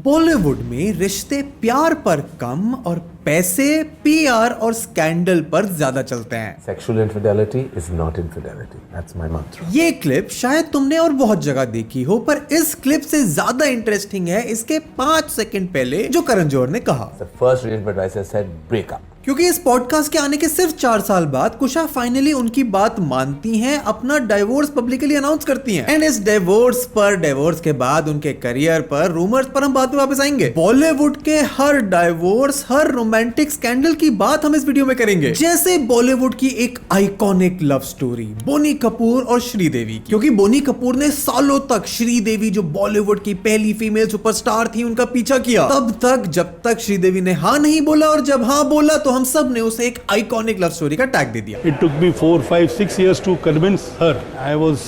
बॉलीवुड में रिश्ते प्यार पर कम और पैसे, पीआर और स्कैंडल पर ज्यादा चलते हैं। Sexual infidelity is not infidelity. That's my mantra. ये क्लिप शायद तुमने और बहुत जगह देखी हो, पर इस क्लिप से ज्यादा इंटरेस्टिंग है इसके 5 सेकंड पहले जो करण जौहर ने कहा। The first relationship advice I said, break up. क्योंकि इस पॉडकास्ट के आने के सिर्फ 4 साल बाद कुशा फाइनली उनकी बात मानती हैं, अपना डाइवोर्स पब्लिकली अनाउंस करती हैं। एंड इस डिवोर्स के बाद उनके करियर पर, रूमर्स पर हम बाद में वापस आएंगे। बॉलीवुड के हर डाइवोर्स, हर रोमांटिक स्कैंडल की बात हम इस वीडियो में करेंगे। जैसे बॉलीवुड की एक iconic love story Boney Kapoor और श्रीदेवी, क्योंकि बोनी कपूर ने सालों तक श्रीदेवी जो बॉलीवुड की पहली फीमेल सुपरस्टार थी उनका पीछा किया, तब तक जब तक श्रीदेवी ने हाँ नहीं बोला, और जब हाँ बोला तो हम सब ने उसे एक आइकॉनिक लव स्टोरी का टैग दे दिया। It took me 4, 5, 6 years to convince her. I was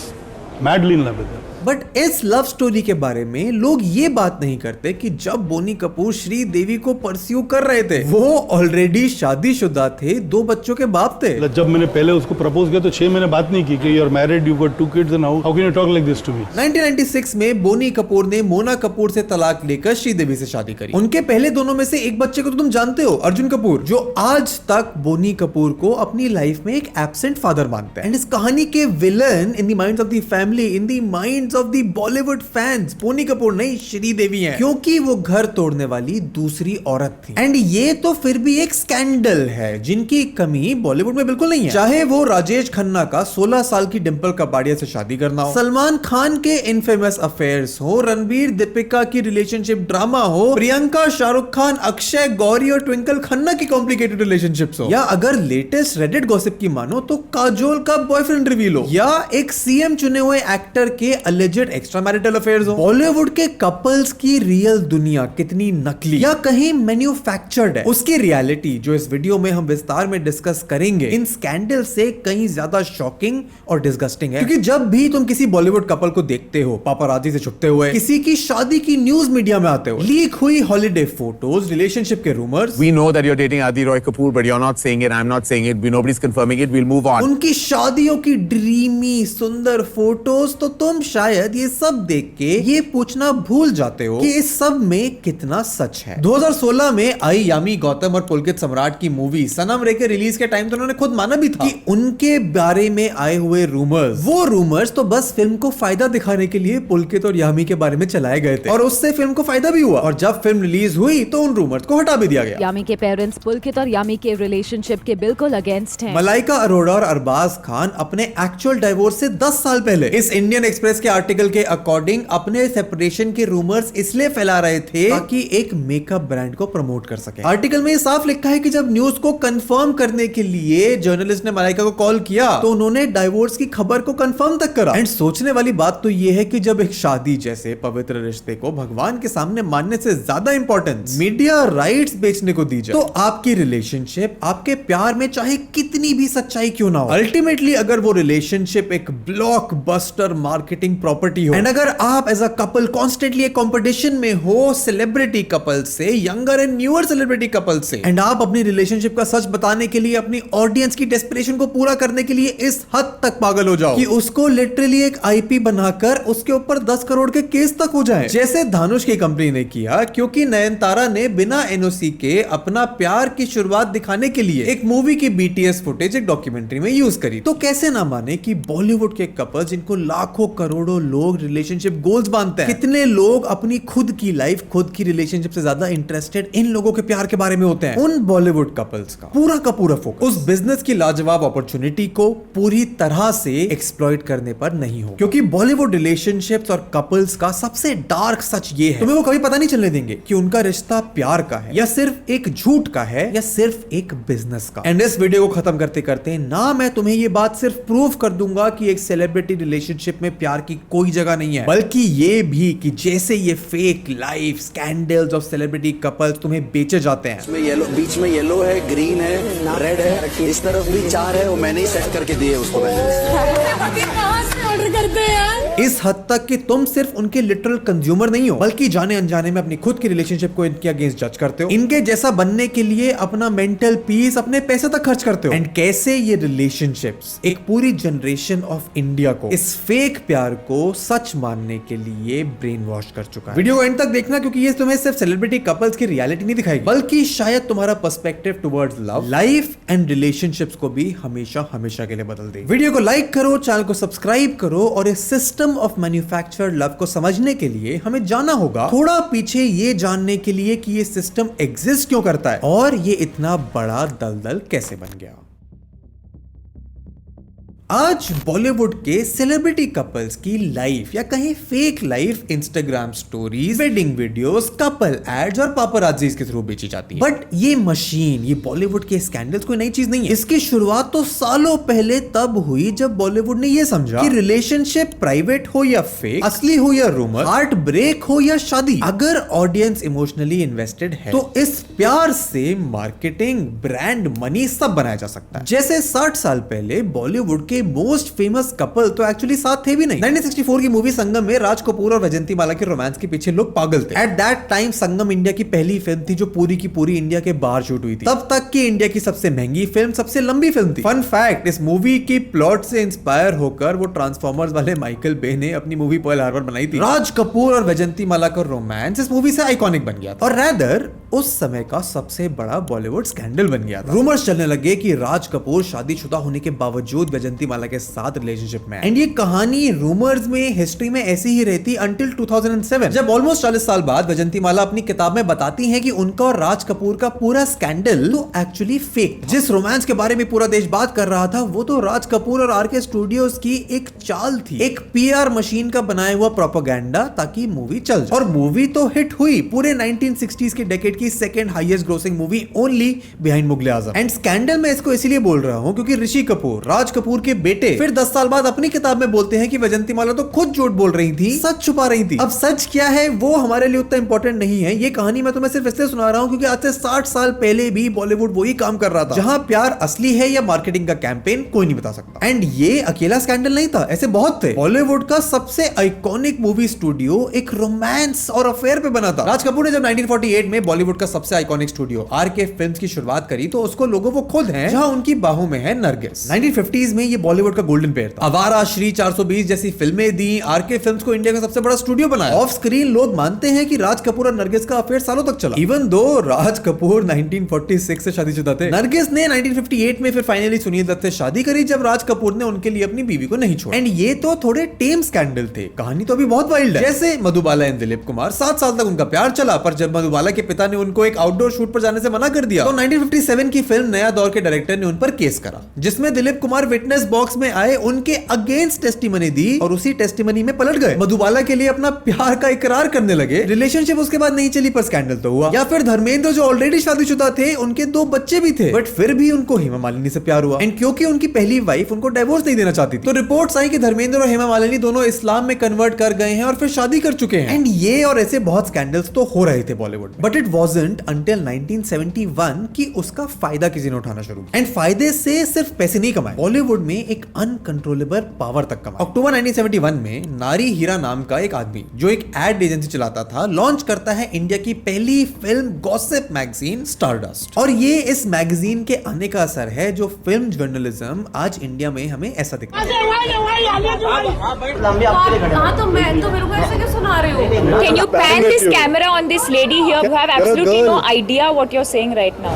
madly in love with her. But इस लव स्टोरी के बारे में लोग ये बात नहीं करते कि जब बोनी कपूर श्रीदेवी को परस्यू कर रहे थे, वो ऑलरेडी शादीशुदा थे, 2 बच्चों के बाप थे। जब मैंने पहले उसको प्रपोज किया तो 6 महीने बात नहीं की कि you are married, you got 2 kids and how can you talk like this to me? 1996 में बोनी कपूर ने मोना कपूर से तलाक लेकर श्रीदेवी से शादी करी। उनके पहले दोनों में से एक बच्चे को तो तुम जानते हो, अर्जुन कपूर, जो आज तक बोनी कपूर को अपनी लाइफ में एक एब्सेंट फादर मानते हैं। एंड इस कहानी के villain in the minds of the family, in the minds of the Bollywood fans, Boney Kapoor नहीं श्रीदेवी हैं, क्योंकि वो घर तोड़ने वाली दूसरी औरत थी। एंड ये तो फिर भी एक स्कैंडल है जिनकी कमी बॉलीवुड में बिल्कुल नहीं है। चाहे वो राजेश खन्ना का 16 साल की डिंपल कपाड़िया से शादी करना हो, सलमान खान के इनफेमस अफेयर्स हो, रणबीर दीपिका की रिलेशनशिप ड्रामा हो, प्रियंका शाहरुख खान, अक्षय गौरी और ट्विंकल खन्ना की कॉम्प्लिकेटेड रिलेशनशिप्स हो, या अगर लेटेस्ट रेडिट गॉसिप की मानो तो काजोल का बॉयफ्रेंड रिवील हो, या एक सीएम चुने हुए एक्टर के अलिजेड एक्स्ट्रा मैरिटल अफेयर्स हो। बॉलीवुड के कपल्स की रियल दुनिया कितनी नकली या कहीं मैन्युफैक्चर्ड है, उसकी रियलिटी जो इस वीडियो में हम विस्तार में डिस्कस करेंगे, इन स्कैंडल से कहीं ज्यादा शॉकिंग और डिस्गस्टिंग है। क्योंकि जब भी तुम किसी बॉलीवुड कपल को देखते हो पापाराजी से छुपते हुए, किसी की शादी की न्यूज मीडिया में आते हो, लीक हुई हॉलिडे फोटोज, रिलेशनशिप के rumours, We know that you're dating Adi Roy Kapoor, but you're not saying it. I'm not saying it. Nobody's confirming it. We'll move on. उनकी शादियों की ड्रीमी सुंदर photos, तो तुम शायद ये सब देख के ये पूछना भूल जाते हो कि इस सब में कितना सच है। 2016 में आई यामी गौतम और पुलकित सम्राट की मूवी सनम रे के रिलीज के टाइम तो उन्होंने खुद माना भी था कि उनके बारे में आए हुए रूमर्स, वो रूमर्स तो बस फिल्म को फायदा दिखाने के लिए पुलकित और यामी के बारे में चलाए गए थे, और उससे फिल्म को फायदा भी हुआ। और जब फिल्म रिलीज हुई तो उन रूमर्स को हटा भी दिया गया। यामी के पेरेंट्स पुलकित और यामी के रिलेशनशिप के बिल्कुल अगेंस्ट हैं। मलाइका अरोड़ा और अरबाज खान अपने एक्चुअल डाइवोर्स से 10 साल पहले इस इंडियन एक्सप्रेस के आर्टिकल के अकॉर्डिंग अपने सेपरेशन के रूमर्स इसलिए फैला रहे थे ताकि एक मेकअप ब्रांड को प्रमोट कर सके। आर्टिकल में ये साफ लिखा है कि जब न्यूज को कंफर्म करने के लिए जर्नलिस्ट ने मलाइका को कॉल किया तो उन्होंने डाइवोर्स की खबर को कंफर्म तक करा। एंड सोचने वाली बात तो ये है कि जब एक शादी जैसे पवित्र रिश्ते को भगवान के सामने मानने से ज्यादा इंपॉर्टेंस मीडिया राइट्स बेचने को दी जाए, तो आपकी रिलेशनशिप, आपके प्यार में चाहे कितनी भी सच्चाई क्यों ना हो, अल्टीमेटली अगर वो रिलेशनशिप एक ब्लॉकबस्टर मार्केटिंग प्रॉपर्टी हो, एंड अगर आप एज अ कपल कॉन्स्टेंटली एक कंपटीशन में हो सेलिब्रिटी कपल से, younger and newer celebrity couple से, एंड आप अपनी रिलेशनशिप का सच बताने के लिए, अपनी ऑडियंस की डेस्परेशन को पूरा करने के लिए इस हद तक पागल हो जाओ कि उसको लिटरली एक आईपी बनाकर उसके ऊपर 10 करोड़ के केस तक हो जाए, जैसे धानुष की कंपनी ने किया, क्योंकि नयनतारा ने बिना एनओसी के अपना प्यार की शुरुआत दिखाने के लिए एक मूवी की बीटीएस फुटेज एक डॉक्यूमेंट्री में यूज करी। तो कैसे ना माने कि बॉलीवुड के कपल जिनको लाखों करोड़ों लोग रिलेशनशिप गोल्स बांधते हैं, कितने लोग अपनी खुद की लाइफ, खुद की रिलेशनशिप से ज्यादा इंटरेस्टेड इन लोगों के प्यार के बारे में होते हैं। उन बॉलीवुड कपल्स का पूरा फोकस उस बिजनेस की लाजवाब अपॉर्चुनिटी को पूरी तरह से एक्सप्लॉइट करने पर नहीं हो, क्योंकि बॉलीवुड रिलेशनशिप्स और कपल्स का सबसे डार्क सच ये है, तुम्हें वो कभी पता नहीं चलने देंगे कि उनका रिश्ता प्यार का है या सिर्फ एक झूठ का है या सिर्फ एक बिजनेस का। एंड इस वीडियो को खत्म करते करते ना मैं तुम्हें ये बात सिर्फ प्रूव कर दूंगा कि एक सेलिब्रिटी रिलेशनशिप में प्यार की कोई जगह नहीं है, बल्कि ये भी कि जैसे ये fake life scandals of celebrity couples तुम्हें बेचे जाते हैं। इसमें येलो, बीच में येलो है, ग्रीन है, रेड है, इस तरफ भी 4 है, वो मैंने ही सेट करके दिए उसको। ऑर्डर करते हैं यार। इस हद तक कि तुम सिर्फ उनके लिटरल कंज्यूमर नहीं हो, बल्कि जाने अनजाने में अपनी खुद की रिलेशनशिप को इनके अगेंस्ट जज करते हो, इनके जैसा बनने के लिए अपना मेंटल पीस, अपने पैसे तक खर्च करते हो। एंड कैसे ये रिलेशनशिप्स एक पूरी जनरेशन ऑफ इंडिया को इस फेक प्यार को सच मानने के लिए ब्रेन वॉश कर चुका है। वीडियो को एंड तक देखना, क्योंकि ये तुम्हें सिर्फ सेलिब्रिटी कपल्स की रियलिटी नहीं दिखाएगी, बल्कि शायद तुम्हारा perspective towards love, life and relationships को भी हमेशा हमेशा के लिए बदल देगी। वीडियो को लाइक करो, चैनल को सब्सक्राइब करो, और इस सिस्टम ऑफ मैन्युफैक्चर्ड लव को समझने के लिए हमें जाना होगा थोड़ा पीछे, ये जानने के लिए कि ये सिस्टम एग्जिस्ट क्यों करता है और ये इतना बड़ा दलदल कैसे बन गया। आज बॉलीवुड के सेलिब्रिटी कपल्स की लाइफ या कहीं fake life Instagram stories, wedding videos, couple ads और पापराजीज के थ्रू बेची जाती है। बट ये मशीन, ये बॉलीवुड के स्कैंडल्स कोई नई चीज नहीं है। इसकी शुरुआत तो सालों पहले तब हुई जब बॉलीवुड ने ये समझा कि रिलेशनशिप प्राइवेट हो या फेक, असली हो या रूमर, हार्ट ब्रेक हो या शादी, अगर ऑडियंस इमोशनली इन्वेस्टेड है तो इस प्यार से मार्केटिंग, ब्रांड, मनी सब बनाया जा सकता है। जैसे 60 साल पहले बॉलीवुड के मोस्ट फेमस कपल तो एक्चुअली साथ थे भी नहीं। 1964 की मूवी संगम में राज कपूर और वैजंती माला के रोमांस के पीछे लोग पागल थे। At that time Sangam India की पहली फिल्म थी जो पूरी की पूरी इंडिया के बाहर शूट हुई थी। तब तक की इंडिया की सबसे महंगी फिल्म, सबसे लंबी फिल्म थी। फन फैक्ट, इस मूवी की प्लॉट से इंस्पायर होकर वो ट्रांसफॉर्मर्स वाले माइकल बे ने अपनी मूवी पर्ल हार्बर बनाई थी। राज कपूर और वैजंती माला का रोमांस इस मूवी से आइकॉनिक बन गया था और रैदर उस समय का सबसे बड़ा बॉलीवुड स्कैंडल बन गया था। रूमर्स चलने लगे कि राज कपूर शादीशुदा होने के बावजूद वैजंती माला के साथ रिलेशनशिप में। एंड ये कहानी रूमर्स में, हिस्ट्री में ऐसी ही रहती अंटिल 2007, जब ऑलमोस्ट 40 साल बाद वैजंती माला अपनी किताब में बताती हैं कि उनका और राज कपूर का पूरा स्कैंडल तो एक्चुअली फेक। जिस रोमांस के बारे में पूरा देश बात कर रहा था वो तो राज कपूर और आरके स्टूडियोज की एक चाल थी, एक पीआर मशीन का बनाया हुआ प्रोपेगेंडा, ताकि मूवी चल जाए। और मूवी तो हिट हुई, पूरे 1960s के डेकेड की second highest grossing movie only behind Mughale Azam. And scandal मैं इसको इसीलिए बोल रहा हूं क्योंकि ऋषि कपूर, राज कपूर के बेटे, फिर 10 साल बाद अपनी किताब में बोलते हैं कि वैजंती माला तो खुद झूठ बोल रही थी, सच छुपा रही थी। अब सच क्या है वो हमारे लिए उतना इंपॉर्टेंट नहीं है। ये कहानी मैं तुम्हें सिर्फ इसलिए सुना रहा हूं क्योंकि आज से 60 साल पहले भी बॉलीवुड वही काम कर रहा था, जहां प्यार असली है या मार्केटिंग का कैंपेन कोई नहीं बता सकता। एंड ये अकेला स्कैंडल नहीं था, ऐसे बहुत थे। बॉलीवुड का सबसे आइकॉनिक मूवी स्टूडियो एक रोमांस और अफेयर पे बना था। राज कपूर ने जब 1948 में बॉलीवुड का सबसे आइकॉनिक स्टूडियो आरके फिल्म्स की शुरुआत करी तो उसको लोगों वो खुद हैं जहां उनकी बाहों में है नरगिस। 1950s में ये बॉलीवुड का गोल्डन पेयर था। आवारा, श्री 420 जैसी फिल्में दी, आरके फिल्म्स को इंडिया का सबसे बड़ा स्टूडियो बनाया। ऑफ स्क्रीन लोग मानते हैं कि राज कपूर और नरगिस का अफेयर सालों तक चला। इवन दो राज कपूर 1946 से शादीशुदा थे, नरगिस ने 1958 में फिर फाइनली सुनील दत्त से शादी करी जब राज कपूर ने उनके लिए अपनी बीवी को नहीं छोड़ा। एंड ये तो थोड़े टेम स्कैंडल थे, कहानी तो अभी बहुत वाइल्ड है। जैसे मधुबाला एंड दिलीप कुमार, 7 साल तक उनका प्यार चला, पर जब मधुबाला के पिता ने उनको एक आउटडोर शूट पर जाने से मना कर दिया तो 1957 की फिल्म नया दौर के डायरेक्टर ने उन पर केस करा, जिसमें दिलीप कुमार विटनेस बॉक्स में आए, उनके अगेंस्ट टेस्टिमनी दी और उसी टेस्टिमनी में पलट गए। मधुबाला के लिए अपना प्यार का इकरार करने लगे। रिलेशनशिप उसके बाद नहीं चली पर स्कैंडल तो हुआ। या फिर धर्मेंद्र जो ऑलरेडी शादीशुदा थे, उनके 2 बच्चे भी थे, बट फिर भी उनको हेमा मालिनी से प्यार हुआ। एंड क्योंकि उनकी पहली वाइफ उनको डिवोर्स नहीं देना चाहती थी तो रिपोर्ट्स आई कि धर्मेंद्र और हेमा मालिनी दोनों इस्लाम में कन्वर्ट कर गए हैं और फिर शादी कर चुके हैं। एंड ये और ऐसे बहुत स्कैंडल्स तो हो रहे थे Bollywood, but it wasn't until 1971 कि उसका फायदा किसी ने उठाना शुरू किया। एंड फायदे से सिर्फ पैसे नहीं कमाए, बॉलीवुड में एक अनकंट्रोलेबल पावर तक कमाया। अक्टूबर 1971 में नारी हीरा नाम का एक आदमी जो एक एड एजेंसी चलाता था, लॉन्च करता है इंडिया की पहली फिल्म गॉसिप मैगजीन स्टारडस्ट। और ये इस मैगजीन के आने का असर है जो फिल्म जर्नलिज्म आज इंडिया में हमें ऐसा दिखता है। हाँ तो मैं तो मेरे को ऐसे क्यों सुना रहे हो? Can you pan this camera on this lady here? You have absolutely no idea what you're saying right now.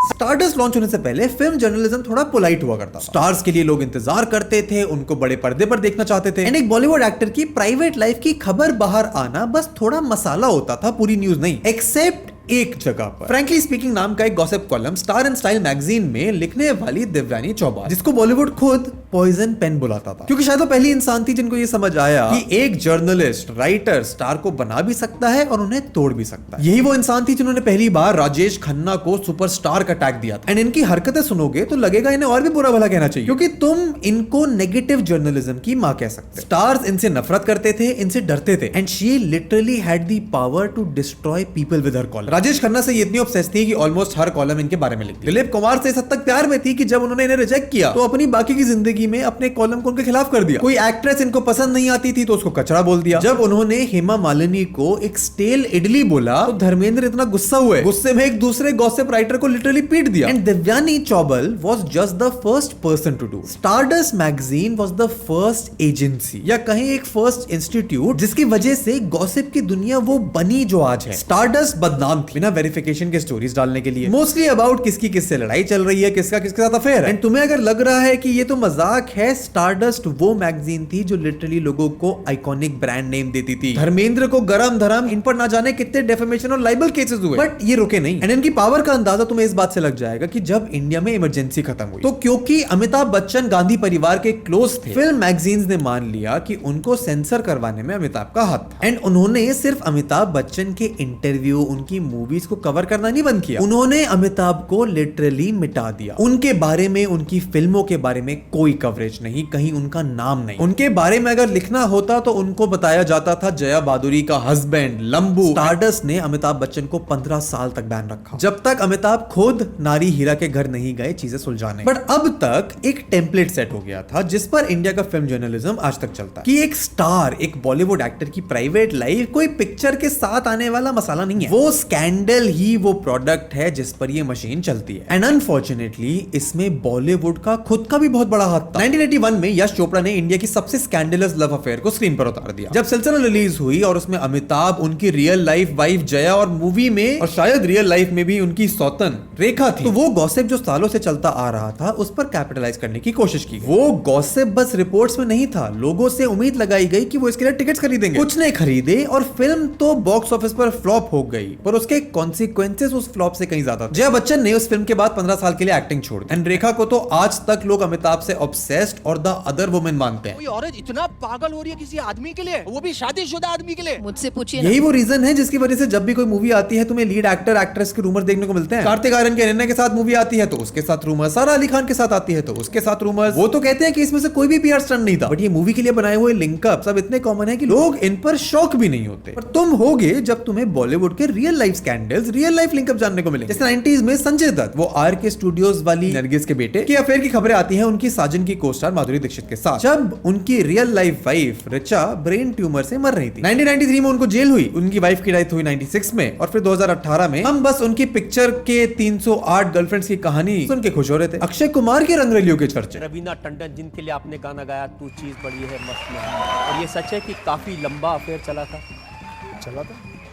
Stardust launch होने से पहले फिल्म जर्नलिज्म थोड़ा पोलाइट हुआ करता था। स्टार्स के लिए लोग इंतजार करते थे, उनको बड़े पर्दे पर देखना चाहते थे। एंड एक बॉलीवुड एक्टर की प्राइवेट लाइफ की खबर बाहर आना बस थोड़ा मसाला होता था, पूरी न्यूज नहीं। एक्सेप्ट एक जगह पर फ्रैंकली स्पीकिंग नाम का एक gossip column star and style magazine में लिखने वाली दिव्यानी चौबा, जिसको बॉलीवुड खुद पॉइजन पेन बुलाता था, क्योंकि शायद वो पहली इंसान थी जिनको ये समझ आया कि एक जर्नलिस्ट, राइटर स्टार को बना भी सकता है और उन्हें तोड़ भी सकता है। यही वो इंसान थी जिन्होंने पहली बार राजेश खन्ना को सुपरस्टार का टैग दिया था। एंड इनकी हरकतें सुनोगे तो लगेगा इन्हें और भी बुरा भला कहना चाहिए, क्योंकि तुम इनको नेगेटिव जर्नलिज्म की मां कह सकते। स्टार्स इनसे नफरत करते थे, इनसे डरते थे। And she literally had the power to destroy people with her column. Rajesh Khanna से ये इतनी ऑब्सेस थी कि ऑलमोस्ट हर कॉलम इनके बारे में लिखती। दिलीप कुमार से इस हद तक प्यार में थी कि जब उन्होंने इन्हें रिजेक्ट किया तो अपनी बाकी की जिंदगी में अपने कॉलम को उनके खिलाफ कर दिया। कोई एक्ट्रेस इनको पसंद नहीं आती थी तो उसको कचरा बोल दिया। जब उन्होंने हेमा मालिनी को एक स्टेल इडली बोला तो धर्मेंद्र इतना गुस्सा हुए, गुस्से में एक दूसरे गॉसिप राइटर को लिटरली पीट दिया। And Devyani Chaubal was just the first person to do. Stardust magazine was the first agency या कहीं एक फर्स्ट इंस्टीट्यूट जिसकी वजह से गॉसिप की दुनिया वो बनी जो आज है। स्टारडस्ट बदनाम थी बिना वेरिफिकेशन के स्टोरीज डालने के लिए, मोस्टली अबाउट किसकी किससे लड़ाई चल रही है, किसका किसके साथ अफेयर है। एंड तुम्हें अगर लग रहा है कि ये तो मजाक है, स्टारडस्ट वो मैगजीन थी जो लिटरली लोगों को आइकॉनिक ब्रांड नेम देती थी। धर्मेंद्र को गरम धरम इन पर ना जाने कितने डेफेमेशन और लाइबल केसेस हुए, बट ये रुके नहीं। एंड इनकी पावर का अंदाजा तुम्हें इस बात से लग जाएगा कि जब इंडिया में इमरजेंसी खत्म हुई तो क्योंकि अमिताभ बच्चन गांधी परिवार के क्लोज थे, फिल्म मैगजीन्स ने मान लिया कि उनको सेंसर करवाने में अमिताभ का हाथ था। एंड उन्होंने सिर्फ अमिताभ बच्चन के इंटरव्यू, उनकी मूवीज को कवर करना नहीं बंद किया, उन्होंने अमिताभ को लिटरली मिटा दिया। उनके बारे में, उनकी फिल्मों के बारे में कोई कवरेज नहीं, कहीं उनका नाम नहीं। उनके बारे में अगर लिखना होता तो उनको बताया जाता था जया बादुरी का हस्बैंड लंबू। स्टारडस्ट ने अमिताभ बच्चन को 15 साल तक बैन रखा, जब तक अमिताभ खुद नारी हीरा के घर नहीं गए चीजें सुलझाने। बट अब तक एक टेम्पलेट सेट हो गया था जिस पर इंडिया का फिल्म जर्नलिज्म आज तक चलता है कि एक स्टार, एक बॉलीवुड एक्टर की प्राइवेट लाइफ कोई पिक्चर के साथ आने वाला मसाला नहीं है, वो स्कैंडल ही वो प्रोडक्ट है जिस पर ये मशीन चलती है। एंड अनफॉर्चुनेटली इसमें बॉलीवुड का खुद का भी बहुत बड़ा हाथ था। 1981 में यश चोपड़ा ने इंडिया की सबसे स्कैंडलस लव अफेयर को स्क्रीन पर उतार दिया। जब सिलसिला रिलीज हुई और उसमें अमिताभ, उनकी रियल लाइफ वाइफ जया और मूवी में और शायद रियल लाइफ में भी उनकी सौतन रेखा थी, तो वो गॉसिप जो सालों से चलता आ रहा था उस पर कैपिटलाइज करने की कोशिश की। वो गॉसिप बस रिपोर्ट्स में नहीं था, लोगों से उम्मीद लगाई गई कि वो इसके लिए टिकट्स खरीदेंगे। कुछ ने खरीदे और फिल्म तो बॉक्स ऑफिस पर फ्लॉप हो गई, पर उसके कॉन्सिक्वेंसेस उस फ्लॉप से कहीं ज्यादा थे। जया बच्चन ने उस फिल्म के बाद 15 साल के लिए एक्टिंग छोड़ दी। एंड रेखा को तो आज तक लोग अमिताभ से ऑब्सेस्ड और द अदर वुमेन मानते हैं। कोई औरत इतना पागल हो रही है किसी आदमी के लिए, वो भी शादीशुदा आदमी के लिए। मुझसे पूछिए यही वो रीजन है जिसकी वजह से जब भी कोई मूवी आती है तुम्हें लीड एक्टर एक्ट्रेस के रूमर देखने को मिलते हैं। कार्तिक आर्यन के अनन्या के साथ मूवी आती है तो उसके साथ रूमर, सारा अली खान के साथ आती है तो उसके साथ रूमर। वो तो कहते हैं कि इसमें से कोई भी पीआर स्टंट नहीं था, बट ये मूवी के लिए बनाए हुए लिंकअप सब इतने कॉमन है कि लोग इन पर शॉक भी नहीं होते। पर तुम होगे जब तुम्हें बॉलीवुड के real life scandals, real life linkup जानने को मिले। जैसे 90s में संजय दत्त, वो RK स्टूडियोज वाली नरगिस के बेटे की अफेयर की खबरें आती हैं उनकी साजन की को-स्टार माधुरी दीक्षित के साथ, जब उनकी real life wife Richa brain tumour से मर रही थी। 1993 में उनको जेल हुई, उनकी वाइफ की डेथ हुई 96 में, और फिर 2018 में हम बस उनकी पिक्चर के 308 गर्लफ्रेंड्स की कहानी सुन के खुश हो रहे थे। अक्षय कुमार के रंगरेलियों के चर्चे। रवीना टंडन जिनके लिए आपने गाना गाया तू चीज बड़ी है मस्त नहीं, और ये सच है कि काफी लंबा अफेयर चला था।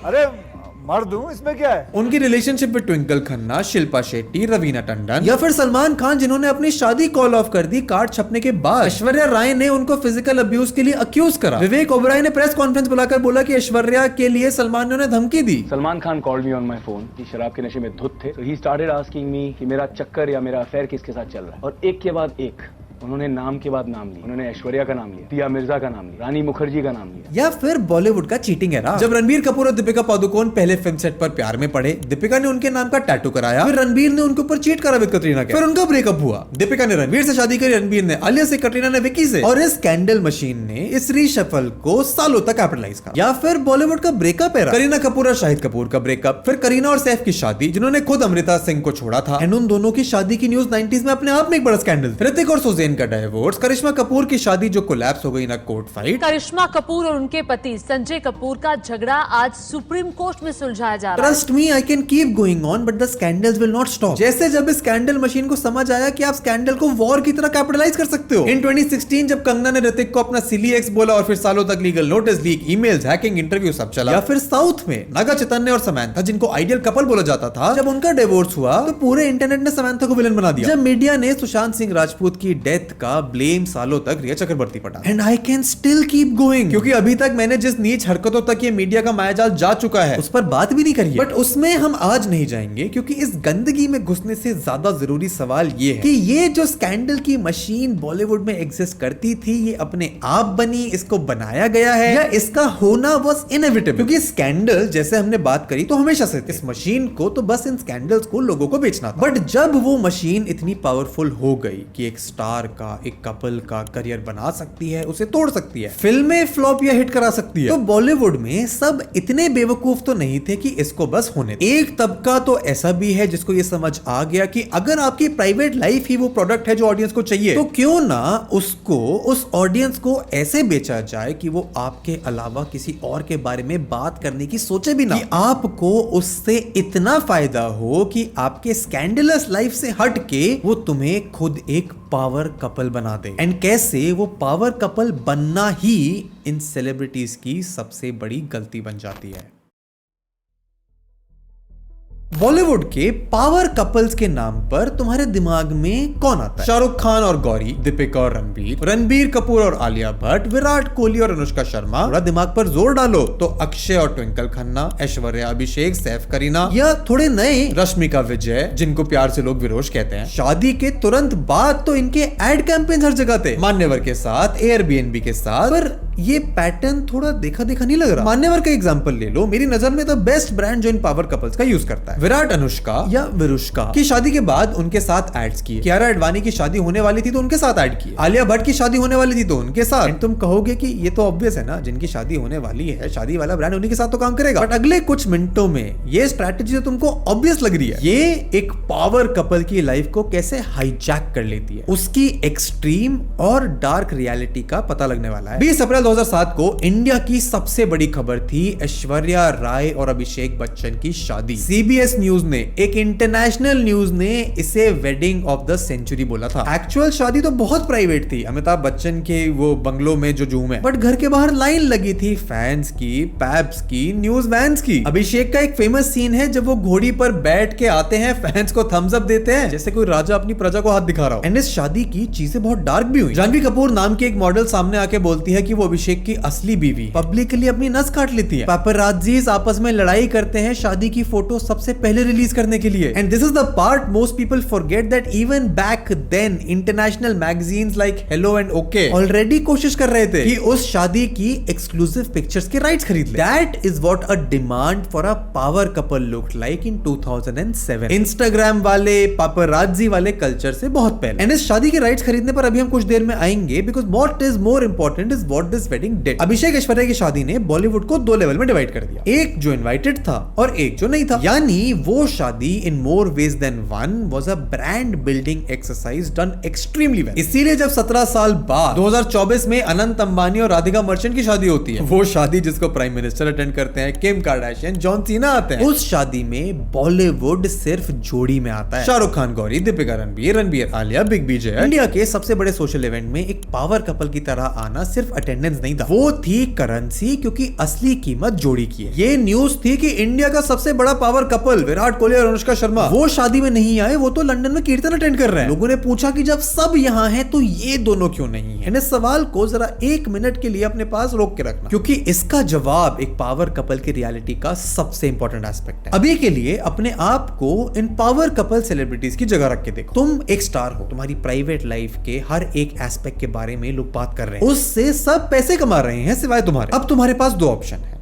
अरे मर्द हूं, इसमें क्या है। उनकी रिलेशनशिप विद ट्विंकल खन्ना, शिल्पा शेट्टी, रवीना टंडन, या फिर सलमान खान जिन्होंने अपनी शादी कॉल ऑफ कर दी कार्ड छपने के बाद। ऐश्वर्या राय ने उनको फिजिकल अब्यूज के लिए अक्यूज करा। विवेक ओबराय ने प्रेस कॉन्फ्रेंस बुलाकर बोला कि ऐश्वर्या के लिए सलमान ने उन्हें धमकी दी। Salman Khan called me on my phone कि शराब के नशे में धुत थे, तो ही स्टार्टेड आस्किंग मी कि मेरा चक्कर या मेरा अफेयर किसके साथ चल रहा है, और एक के बाद एक उन्होंने नाम के बाद नाम लिया। उन्होंने ऐश्वर्या का नाम लिया, दिया मिर्जा का नाम लिया, रानी मुखर्जी का नाम लिया। या फिर बॉलीवुड का चीटिंग एरा, जब रणबीर कपूर और दीपिका पादुकोण पहले फिल्म सेट पर प्यार में पड़े, दीपिका ने उनके नाम का टैटू कराया, फिर रणबीर ने उनके ऊपर चीट करा विद कटरीना के, फिर उनका ब्रेकअप हुआ। दीपिका ने रणबीर से शादी करी, रणबीर ने आलिया से, कटरीना ने विकी से, और इस स्कैंडल मशीन ने इस रीशफल को सालों तक कैपिटलाइज करा। या फिर बॉलीवुड का ब्रेकअप एरा, करीना कपूर और शाहिद कपूर का ब्रेकअप, फिर करीना और सैफ की शादी जिन्होंने खुद अमृता सिंह को छोड़ा था, एंड उन दोनों की शादी की न्यूज 90s में अपने आप में एक बड़ा स्कैंडल। ऋतिक और सुजैन का डाइवोर्स, करिश्मा कपूर की शादी जो कोलैप्स हो गई ना कोर्ट फाइट, करिश्मा कपूर और उनके पति संजय कपूर का झगड़ा आज सुप्रीम कोर्ट में सुलझाया जा रहा है। Trust me, I can keep going on but the scandals will not stop. जैसे जब इस स्कैंडल मशीन को समझ आया कि आप स्कैंडल को वॉर की तरह कैपिटलाइज कर सकते हो। इन 2016 जब कंगना ने ऋतिक को अपना सिली एक्स बोला और फिर सालों तक legal notice, leak emails, hacking, interview सब चला। या फिर साउथ में नागा चैतन्य और समंथा जिनको आइडियल कपल बोला जाता था, जब उनका डिवोर्स हुआ तो पूरे इंटरनेट ने समंथा को विलन बना दिया। जब मीडिया ने सुशांत सिंह राजपूत की डेथ का ब्लेम सालों तक रिया चक्रवर्ती पड़ा। And I can still keep going, क्योंकि अभी तक मैंने जिस नीच हरकतों तक ये मीडिया का मायाजाल जा चुका है उस पर बात भी नहीं करी है। बट उसमें हम आज नहीं जाएंगे, क्योंकि इस गंदगी में घुसने से ज्यादा जरूरी सवाल ये है कि ये जो स्कैंडल की मशीन बॉलीवुड में एग्जिस्ट करती थी, ये अपने आप बनी, इसको बनाया गया है, या इसका होना वाज इनएविटेबल। क्योंकि स्कैंडल जैसे हमने बात करी तो हमेशा से इस मशीन को तो बस इन स्कैंडल्स को लोगों को बेचना था। बट जब वो मशीन इतनी पावरफुल हो गई कि एक स्टार स्टार का, एक कपल का करियर बना सकती है, उसे तोड़ सकती है, फिल्में फ्लॉप या हिट करा सकती है। तो बॉलीवुड में सब इतने बेवकूफ तो नहीं थे कि इसको बस होने दे। एक तबका तो ऐसा भी है जिसको ये समझ आ गया कि अगर आपकी प्राइवेट लाइफ ही वो प्रोडक्ट है जो ऑडियंस को चाहिए, तो क्यों ना उसको, उस ऑडियंस को ऐसे बेचा जाए कि वो आपके अलावा किसी और के बारे में बात करने की सोचे भी ना, कि आपको उससे इतना फायदा हो कि आपके स्कैंडलस लाइफ से हट के वो तुम्हें खुद एक पावर कपल बना दे। एंड कैसे वो पावर कपल बनना ही इन सेलिब्रिटीज की सबसे बड़ी गलती बन जाती है। बॉलीवुड के पावर कपल्स के नाम पर तुम्हारे दिमाग में कौन आता है? शाहरुख खान और गौरी, दीपिका और रणबीर, रणबीर कपूर और आलिया भट्ट, विराट कोहली और अनुष्का शर्मा। थोड़ा दिमाग पर जोर डालो तो अक्षय और ट्विंकल खन्ना, ऐश्वर्या, अभिषेक, सैफ करीना, या थोड़े नए रश्मिका विजय, जिनको प्यार से लोग विरोश कहते हैं। शादी के तुरंत बाद तो इनके एड कैंपेन हर जगह थे, मान्यवर के साथ, एयरबीएनबी के साथ। पर ये पैटर्न थोड़ा देखा देखा नहीं लग रहा। मान्यवर का एग्जांपल ले लो, मेरी नजर में द बेस्ट ब्रांड जो इन पावर कपल्स का यूज करता है। विराट अनुष्का या विरुष्का की शादी के बाद उनके साथ एड्स किए। कियारा एडवाणी की शादी होने वाली थी तो उनके साथ ऐड किए। आलिया भट्ट की शादी होने वाली थी तो उनके साथ। एंड तुम कहोगे कि ये तो ऑब्वियस है ना, जिनकी शादी होने वाली है, शादी वाला ब्रांड उन्हीं के साथ तो काम करेगा। बट अगले कुछ मिनटों में ये स्ट्रैटेजी तो तुमको ऑब्वियस लग रही है, ये एक पावर कपल की लाइफ को कैसे हाईजैक कर लेती है, उसकी एक्सट्रीम और डार्क रियलिटी का पता लगने वाला है। 20 अप्रैल 2007 को इंडिया की सबसे बड़ी खबर थी ऐश्वर्या राय और अभिषेक बच्चन की शादी। सीबीएस न्यूज ने, एक इंटरनेशनल न्यूज ने इसे वेडिंग ऑफ द सेंचुरी बोला था। एक्चुअल शादी तो बहुत प्राइवेट थी, अमिताभ बच्चन के वो बंगलो में जो जूम है, बट घर के बाहर लाइन लगी थी फैंस की, पैब्स की, न्यूज वैन्स की। अभिषेक का एक फेमस सीन है जब वो घोड़ी पर बैठ के आते हैं, फैंस को थम्स अप देते हैं जैसे कोई राजा अपनी प्रजा को हाथ दिखा रहा हो। एंड इस शादी की चीजें बहुत डार्क भी हुई। जानवी कपूर नाम की एक मॉडल सामने आके बोलती है कि वो अभिषेक की असली बीवी, पब्लिकली अपनी नस काट लेती है। पेपराजीज आपस में लड़ाई करते हैं शादी की फोटो सबसे पहले रिलीज करने के लिए। And this is the part most people forget, that even back then international magazines like Hello and OK already कोशिश कर रहे थे कि उस शादी की एक्सक्लूसिव पिक्चर्स के राइट्स खरीद ले। That is what a demand for a power couple looked like in 2007। Instagram वाले, पेपराजी वाले कल्चर से बहुत पहले। एंड इस शादी के राइट्स खरीदने पर अभी हम कुछ देर में आएंगे, because what is more important is what this wedding did. Abhishek Aishwarya की शादी ने बॉलीवुड को दो लेवल में डिवाइड कर दिया, एक जो इनवाइटेड था और एक जो नहीं था। यानी वो शादी in more ways than one was a brand building exercise done extremely well. इसीलिए जब 17 साल बाद 2024 में अनंत अंबानी और राधिका मर्चेंट की शादी होती है, वो शादी जिसको प्राइम मिनिस्टर अटेंड करते हैं, किम कार्दाशियन, जॉन सीना आते हैं, उस शादी में बॉलीवुड सिर्फ जोड़ी में आता है। शाहरुख खान गौरी, दीपिका रणबीर, रणबीर आलिया, बिग बी जय। इंडिया के सबसे बड़े सोशल इवेंट में एक पावर कपल की तरह आना सिर्फ अटेंडेंस नहीं था, वो थी करेंसी, क्योंकि असली कीमत जोड़ी की है। ये न्यूज थी कि इंडिया का सबसे बड़ा पावर कपल विराट कोहली और अनुष्का शर्मा वो शादी में नहीं आए, वो तो लंदन में कीर्तन अटेंड कर रहे हैं। लोगों ने पूछा कि जब सब यहाँ हैं तो ये दोनों क्यों नहीं है? इस सवाल को जरा एक मिनट के लिए अपने पास रोक के रखना, क्योंकि इसका जवाब एक पावर कपल की रियलिटी का सबसे इंपॉर्टेंट एस्पेक्ट है। अभी के लिए अपने आप को इन पावर कपल सेलिब्रिटीज की जगह रख के देखो। तुम एक स्टार हो, तुम्हारी प्राइवेट लाइफ के हर एक एस्पेक्ट के बारे में लोग बात कर रहे हैं, उससे सब पैसे कमा रहे हैं सिवाय तुम्हारे। अब तुम्हारे पास दो ऑप्शन है,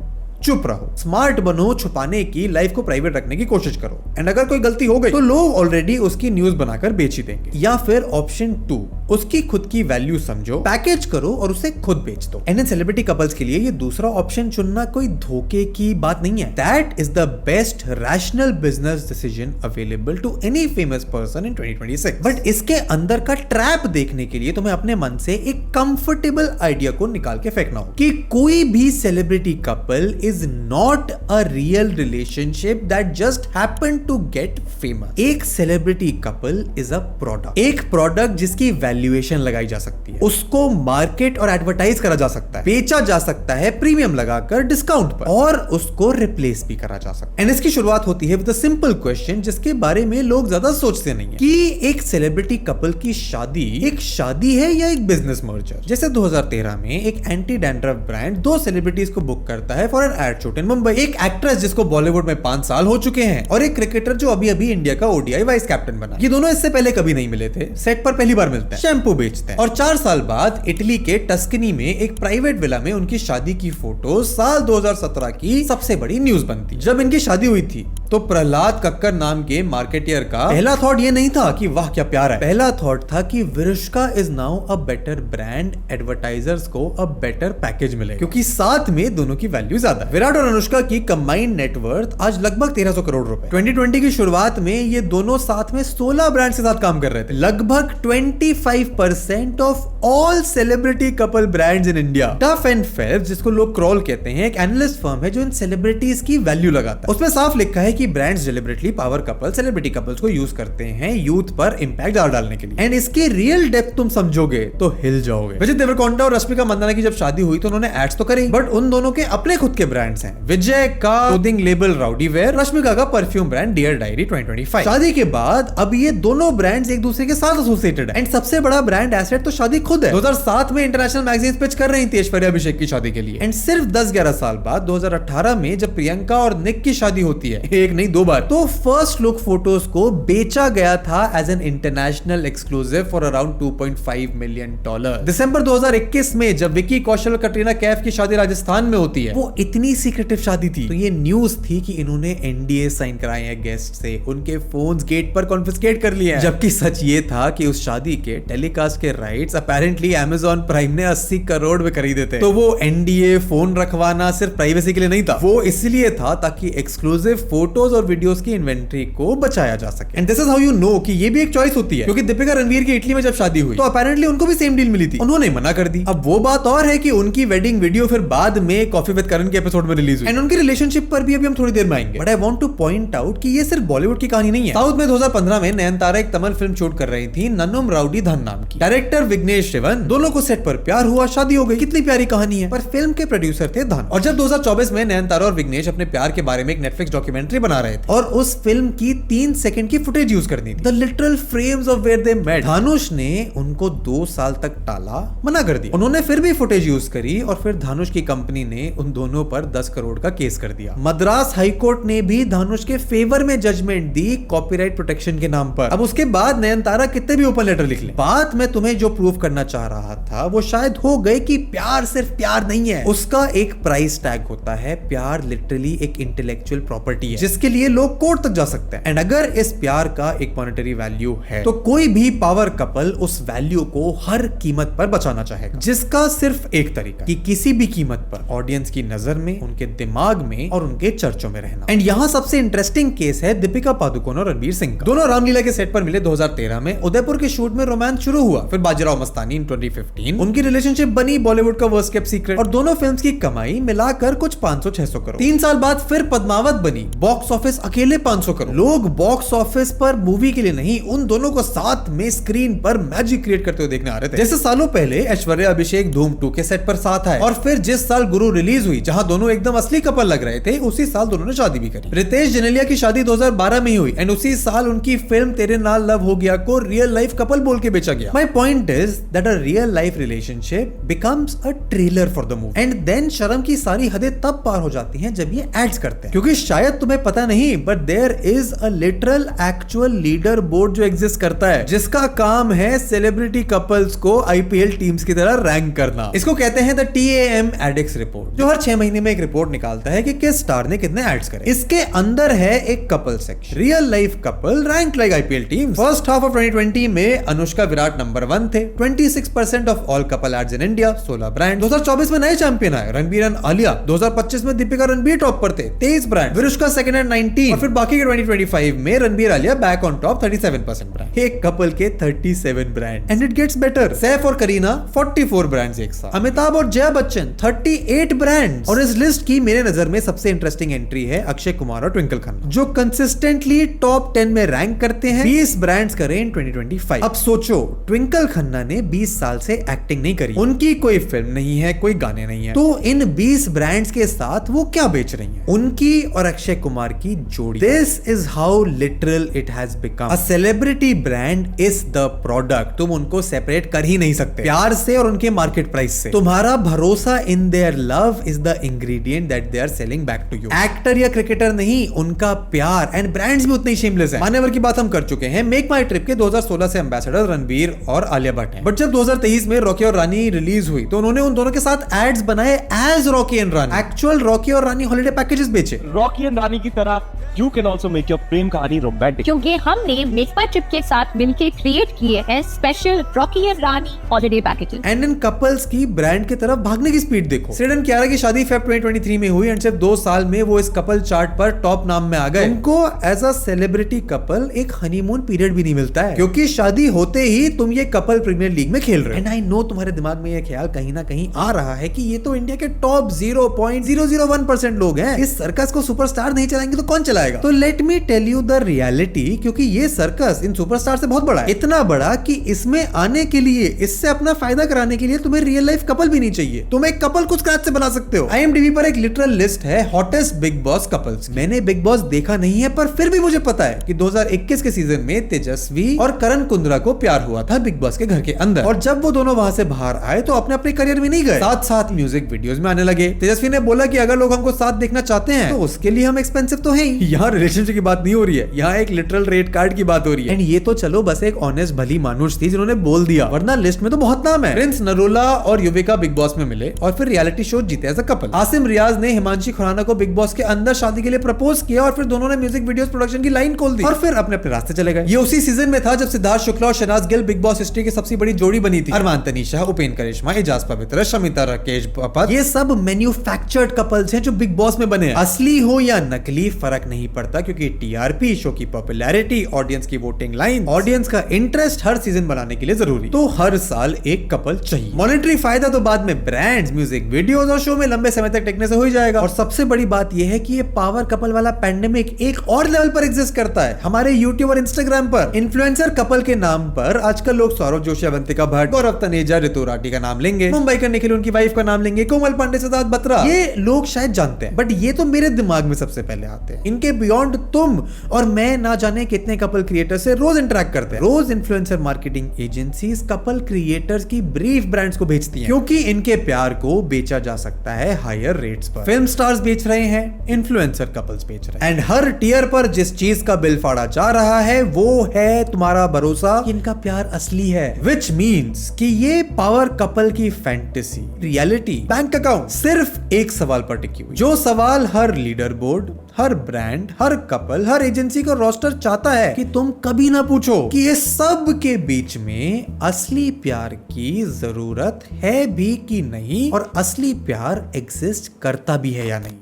चुप रहो, स्मार्ट बनो, छुपाने की, लाइफ को प्राइवेट रखने की कोशिश करो, एंड अगर कोई गलती हो गई तो लोग ऑलरेडी उसकी न्यूज बनाकर बेच ही देंगे। या फिर ऑप्शन 2, उसकी खुद की वैल्यू समझो, पैकेज करो और उसे खुद बेच दो। एंड इन सेलिब्रिटी कपल्स के लिए ये दूसरा ऑप्शन चुनना कोई धोखे की बात नहीं है। That is the best rational business decision available to any famous person in 2026। But इसके अंदर का ट्रैप देखने के लिए तुम्हें अपने मन से एक कंफर्टेबल आइडिया को निकाल के फेंकना हो कि कोई भी celebrity couple is not a real relationship that just happened to get famous. एक celebrity couple is a product. एक प्रोडक्ट जिसकी वैल्यूएशन लगाई जा सकती है, उसको मार्केट और एडवर्टाइज करा जा सकता है, बेचा जा सकता है प्रीमियम लगाकर डिस्काउंट पर, और उसको रिप्लेस भी करा जा सकता है। एंड इसकी शुरुआत होती है विद अ सिंपल क्वेश्चन जिसके बारे में लोग ज्यादा सोचते नहीं है कि एक सेलिब्रिटी कपल की शादी एक शादी है या एक बिजनेस मर्जर। जैसे 2013 में एक एंटी डैंड्रफ ब्रांड दो सेलिब्रिटीज को बुक करता है for an ad shoot in Mumbai. एक एक्ट्रेस जिसको बॉलीवुड में 5 साल हो चुके हैं, और एक क्रिकेटर जो अभी अभी इंडिया का ओडीआई वाइस कैप्टन बना। ये दोनों इससे पहले कभी नहीं मिले थे, सेट पर पहली बार मिलते हैं, शैम्पू बेचते हैं, और 4 साल बाद इटली के टस्कनी में एक प्राइवेट विला में उनकी शादी की फोटो साल 2017 की सबसे बड़ी न्यूज बनती। जब इनकी शादी हुई थी तो प्रहलाद कक्कर नाम के मार्केटियर का पहला थॉट ये नहीं था कि वाह क्या प्यार है, पहला थॉट था कि Virushka is now a better brand, advertisers को अ बेटर पैकेज मिले क्योंकि साथ में दोनों की वैल्यू ज्यादा है। विराट और अनुष्का की कंबाइंड नेटवर्थ आज लगभग 1300 करोड़ रुपए। 2020 की शुरुआत में ये दोनों साथ में 16 ब्रांड्स के साथ काम कर रहे थे। लगभग 25% of all celebrity couple brands in India. Tough and Phelps, जिसको लोग क्रॉल कहते हैं, एक एनालिस्ट फर्म है जो इन सेलिब्रिटीज की वैल्यू लगाता है। उसमें साफ लिखा है कि brands deliberately power couple, celebrity couples को यूज करते हैं यूथ पर इंपैक्ट डालने के लिए। एंड इसकी रियल डेप्थ तुम समझोगे तो हिल जाओगे। विजय देवरकोंडा और रश्मिका मंदाना की जब शादी हुई तो उन्होंने एड्स तो करी, बट उन दोनों के अपने खुद के ब्रांड्स हैं। विजय का clothing label Rowdy Wear, Rashmika का परफ्यूम ब्रांड डियर डायरी 2025। शादी के बाद अब ये दोनों ब्रांड्स एक दूसरे के साथ एसोसिएटेड है। एंड सबसे बड़ा ब्रांड एसेट तो शादी खुद है। 2007 में इंटरनेशनल मैगजीन्स पिच कर रही थी ऐश्वर्या अभिषेक की शादी के लिए। एंड सिर्फ 10-11 साल बाद 2018 में जब प्रियंका और निक की शादी होती है, एक नहीं दो बार, तो फर्स्ट लुक फोटोज को बेचा गया था as an international exclusive for around $2.5 million. दिसंबर 2021 में जब विकी कौशल और कटरीना कैफ की शादी राजस्थान में होती है, वो इतनी सीक्रेटिव शादी थी तो ये न्यूज थी कि इन्होंने एनडीए साइन कराए हैं गेस्ट से, उनके फोन्स गेट पर कॉन्फिस्केट कर लिए हैं। जबकि सच ये था कि उस शादी के टेलीकास्ट के राइट्स अपेरेंटली Amazon प्राइम ने 80 करोड़ में खरीदे थे। तो वो एनडीए फोन रखवाना सिर्फ प्राइवेसी के लिए नहीं था, वो इसलिए था ताकि एक्सक्लूसिव फोटोज और वीडियोस की इन्वेंट्री को बचाया जा सके। And this is how you know कि ये भी एक चॉइस होती है, क्योंकि दीपिका रणवीर की इटली में जब शादी हुई तो अपेरेंटली उनको भी सेम डील मिली थी, उन्होंने मना कर दी। अब वो बात और है कि उनकी वेडिंग वीडियो फिर बाद में कॉफी विद करण के एपिसोड में रिलीज हुई। एंड उनकी रिलेशनशिप पर भी अभी हम थोड़ी देर में आएंगे। But I want two point out कि ये सिर्फ बॉलीवुड की कहानी नहीं है। साउथ में 2015 में नयनतारा एक तमिल फिल्म शूट कर रही थी, नन्नुम राउडी धन नाम की। डायरेक्टर विघ्नेश शिवन, दोनों को सेट पर प्यार हुआ, शादी हो गई। कितनी प्यारी कहानी है। पर फिल्म के प्रोड्यूसर थे धन। और जब 2024 में नयनतारा और विघ्नेश अपने प्यार के बारे में एक नेटफ्लिक्स डॉक्यूमेंट्री बना रहे थे और उस फिल्म की 3 सेकंड की फुटेज यूज करनी थी, the literal frames of where they met, Dhanush ने उनको 2 साल तक टाला, मना कर दिया। उन्होंने फिर भी फुटेज यूज करी और फिर धानुष की कंपनी ने उन दोनों पर 10 करोड़ का केस कर दिया। मद्रास हाई कोर्ट ने भी धानुष के फेवर में जजमेंट दी कॉपीराइट प्रोटेक्शन के नाम पर। अब उसके बाद नयनतारा कितने भी ओपन लेटर लिख ले, बात मैं तुम्हें जो प्रूव करना चाह रहा था वो शायद हो गए कि प्यार सिर्फ प्यार नहीं है, उसका एक प्राइस टैग होता है। प्यार लिटरली एक इंटेलेक्चुअल प्रॉपर्टी है जिसके लिए लोग कोर्ट तक जा सकते हैं। एंड अगर इस प्यार का एक मॉनेटरी वैल्यू है तो कोई भी पावर कपल उस वैल्यू को हर कीमत पर बचाना चाहेगा, जिसका सिर्फ एक तरीका कि किसी भी कीमत पर ऑडियंस की नजर में, उनके दिमाग में और उनके चर्चों में रहना। एंड यहाँ सबसे इंटरेस्टिंग केस है दीपिका पादुकोण और रणवीर सिंह का। दोनों रामलीला के सेट पर मिले 2013 में, उदयपुर के शूट में रोमांस शुरू हुआ, फिर बाजीराव मस्तानी इन 2015 उनकी रिलेशनशिप बनी बॉलीवुड का वर्स्ट केप्ट सीक्रेट, और दोनों फिल्म्स की कमाई मिलाकर कुछ 500-600 करोड़। 3 साल बाद फिर पद्मावत बनी, बॉक्स ऑफिस अकेले 500 करोड़। लोग बॉक्स ऑफिस पर मूवी के लिए नहीं, उन दोनों को साथ में स्क्रीन पर मैजिक क्रिएट करते हुए देखने आ रहे थे। जैसे सालों पहले ऐश्वर्या अभिषेक धूम 2 के सेट पर साथ आए, और फिर जिस साल गुरु रिलीज हुई जहां दोनों एकदम असली कपल लग रहे थे, उसी साल दोनों ने शादी भी करी। रितेश जनेलिया की शादी 2012 में ही हुई एंड उसी साल उनकी फिल्म तेरे नाल लव हो गया को रियल लाइफ कपल बोल के बेचा गया। My point is that a real life relationship becomes a trailer for the movie, and then शर्म की सारी हदें तब पार हो जाती हैं जब ये एड्स करते हैं। क्योंकि शायद तुम्हें पता नहीं, but there is a literal actual leader board जो एग्जिस्ट करता है, जिसका काम है सेलिब्रिटी कपल्स को आईपीएल टीम्स की तरह रैंक करना। इसको कहते हैं द TAM एडिक्स रिपोर्ट, जो हर 6 महीने में एक रिपोर्ट निकालता है कि किस स्टार ने कितने एड्स करे। इसके अंदर है एक couple section, real life couple rank like IPL teams. First half of 2020 में अनुष्का विराट नंबर 1 थे, 26% of all couple ads in India, 16 brand. 2024 में नए चैंपियन आए, रणबीर एंड आलिया। 2025 में दीपिका रणबीर टॉप पर थे, 23 ब्रांड, विरुष्का सेकंड एंड 19, और फिर बाकी के 2025 में Ranbir Alia back on top 37% brand. एक कपल के 37 brand, and it gets better. Saif और करीना 44 ब्रांड्स एक साथ, अमिताभ और जया बच्चन 38 ब्रांड्स, और इस लिस्ट की मेरे नजर में सबसे इंटरेस्टिंग एंट्री है अक्षय कुमार और ट्विंकल खन्ना, जो कंसिस्टेंटली टॉप 10 में रैंक करते हैं। 20 ब्रांड्स करे इन 2025। अब सोचो, ट्विंकल खन्ना ने 20 साल से एक्टिंग नहीं करी, उनकी कोई फिल्म नहीं है, कोई गाने नहीं है, तो इन 20 ब्रांड्स के साथ वो क्या बेच रही हैं? उनकी और अक्षय कुमार की जोड़ी। This is how literal it has become. A celebrity brand is the product, तुम उनको सेपरेट कर ही नहीं सकते प्यार से और उनके मार्केट प्राइस से। तुम्हारा भरोसा in their love is the ingredient that they are selling back to you. Actor या क्रिकेटर नहीं, उनका प्यार। एंड ब्रांड्स भी उतने ही शेमलेस हैं। मान्यवर की बात हम कर चुके हैं, मेक माई ट्रिप के 2016 से एम्बेसडर रणबीर और आलिया भट्ट हैं। बट जब 2023 में रॉकी और रानी रिलीज हुई तो उन्होंने उन दोनों के साथ एड्स बनाए as Rocky and Rani, actual Rocky और रानी हॉलिडे पैकेजेस बेचे। रॉकी एंड रानी की तरह you can also make your prem kahani romantic. क्योंकि हमने मेकअप ट्रिप के साथ मिलकर क्रिएट किए हैं special Rocky and Rani holiday packages. And in couples की ब्रांड की तरफ भागने की स्पीड देखो। सिड एंड कियारा की शादी फेब 2023 में हुई एंड सिर्फ 2 साल में वो इस कपल चार्ट पर टॉप नाम में आ गए। उनको एज अ सेलिब्रिटी कपल एक हनीमून पीरियड भी नहीं मिलता है, क्योंकि शादी होते ही तुम ये कपल प्रीमियर लीग में खेल रहे हो। एंड आई नो तुम्हारे दिमाग में ये ख्याल कहीं ना कहीं आ रहा है कि ये तो इंडिया के टॉप 0.001% लोग हैं, इस सर्कस को सुपरस्टार नहीं चलाएंगे तो कौन चलाएगा? तो let me tell you the reality, क्योंकि ये सर्कस इन सुपरस्टार से बहुत बड़ा है, इतना बड़ा कि इसमें आने के लिए, इससे अपना फायदा कराने के लिए तुम्हें रियल लाइफ कपल भी नहीं चाहिए, तुम एक कपल को स्क्रैच से बना सकते हो। IMDb पर एक लिटरल लिस्ट है हॉटेस्ट बिग बॉस कपल्स। मैंने बिग बॉस देखा नहीं है, पर फिर भी मुझे पता है कि 2021 के सीजन में तेजस्वी और करण कुंद्रा को प्यार हुआ था बिग बॉस के घर के अंदर, और जब वो दोनों वहां से बाहर आए तो अपने अपने करियर में नहीं गए, साथ साथ म्यूजिक वीडियोस में आने लगे। तेजस्वी ने बोला कि अगर लोग हमको साथ देखना चाहते हैं तो उसके लिए हम एक्सपेंसिव तो है ही। यहाँ रिलेशनशिप की बात नहीं हो रही है, यहाँ एक लिटरल रेट कार्ड की बात हो रही है। एंड ये तो चलो बस एक ऑनेस्ट भली मानुष थी जिन्होंने बोल दिया, वरना लिस्ट में तो बहुत नाम है। प्रिंस नरूला और युविका बिग बॉस में मिले और फिर रियलिटी शो जीते एज अ कपल। आसिम रियाज ने हिमांशी खुराना को बिग बॉस के अंदर शादी के लिए प्रपोज किया और फिर दोनों ने म्यूजिक वीडियोस प्रोडक्शन की लाइन खोल दी और फिर अपने अपने रास्ते चले गए। ये उसी सीजन में था जब सिद्धार्थ शुक्ला और Shehnaaz Gill Bigg Boss history की सबसे बड़ी जोड़ी बनी थी। अरमान तनीषा, उपेन करिश्मा, एजाज पवित्र, शमिता राकेश बापत, ये सब मैन्युफैक्चर्ड कपल्स हैं जो बिग बॉस में बने हैं। असली हो या नकली फर्क नहीं पड़ता, क्योंकि टीआरपी, शो की पॉपुलैरिटी, ऑडियंस की वोटिंग लाइन, ऑडियंस का इंटरेस्ट हर सीजन बनाने के लिए जरूरी। तो हर साल एक कपल चाहिए। मॉनेटरी फायदा तो बाद में ब्रांड्स, म्यूजिक वीडियोस और शो में लंबे समय तक टिकने से हो ही जाएगा। और सबसे बड़ी बात यह है कि ये पावर कपल वाला पैंडेमिक एक और लेवल पर एग्जिस्ट करता है हमारे यूट्यूब और इंस्टाग्राम पर। इन्फ्लुएंसर कपल के नाम पर आजकल लोग सौरभ जोशी, अवंतिका भट्ट, गौरव तनेजा, ऋतु राठी का नाम लेंगे, मुंबई करने के लिए उनकी वाइफ का नाम लेंगे, कोमल पांडे, सिद्धार्थ बत्रा, ये लोग शायद जानते हैं, बट ये तो मेरे दिमाग में सबसे पहले आते हैं। इनके बियॉन्ड तुम और मैं ना जाने कितने कपल क्रिएटर से रोज इंटरेक्ट करते हैं। रोज influencer marketing agencies couple creators की ब्रीफ ब्रांड्स को भेजती हैं, क्योंकि इनके प्यार को बेचा जा सकता है हायर रेट्स पर। फिल्म स्टार्स बेच रहे हैं, इन्फ्लुएंसर कपल्स बेच रहे हैं, एंड हर टियर पर जिस चीज का बिल फाड़ा जा रहा है वो है तुम्हारा भरोसा कि इनका प्यार असली है, विच मीन्स कि ये पावर कपल की फैंटेसी, रियलिटी, बैंक अकाउंट सिर्फ एक सवाल पर टिकी हुई, जो सवाल हर लीडर बोर्ड, हर ब्रांड, हर कपल, हर एजेंसी का रोस्टर चाहता है कि तुम कभी ना पूछो कि ये सब के बीच में असली प्यार की जरूरत है भी कि नहीं, और असली प्यार एग्जिस्ट करता भी है या नहीं।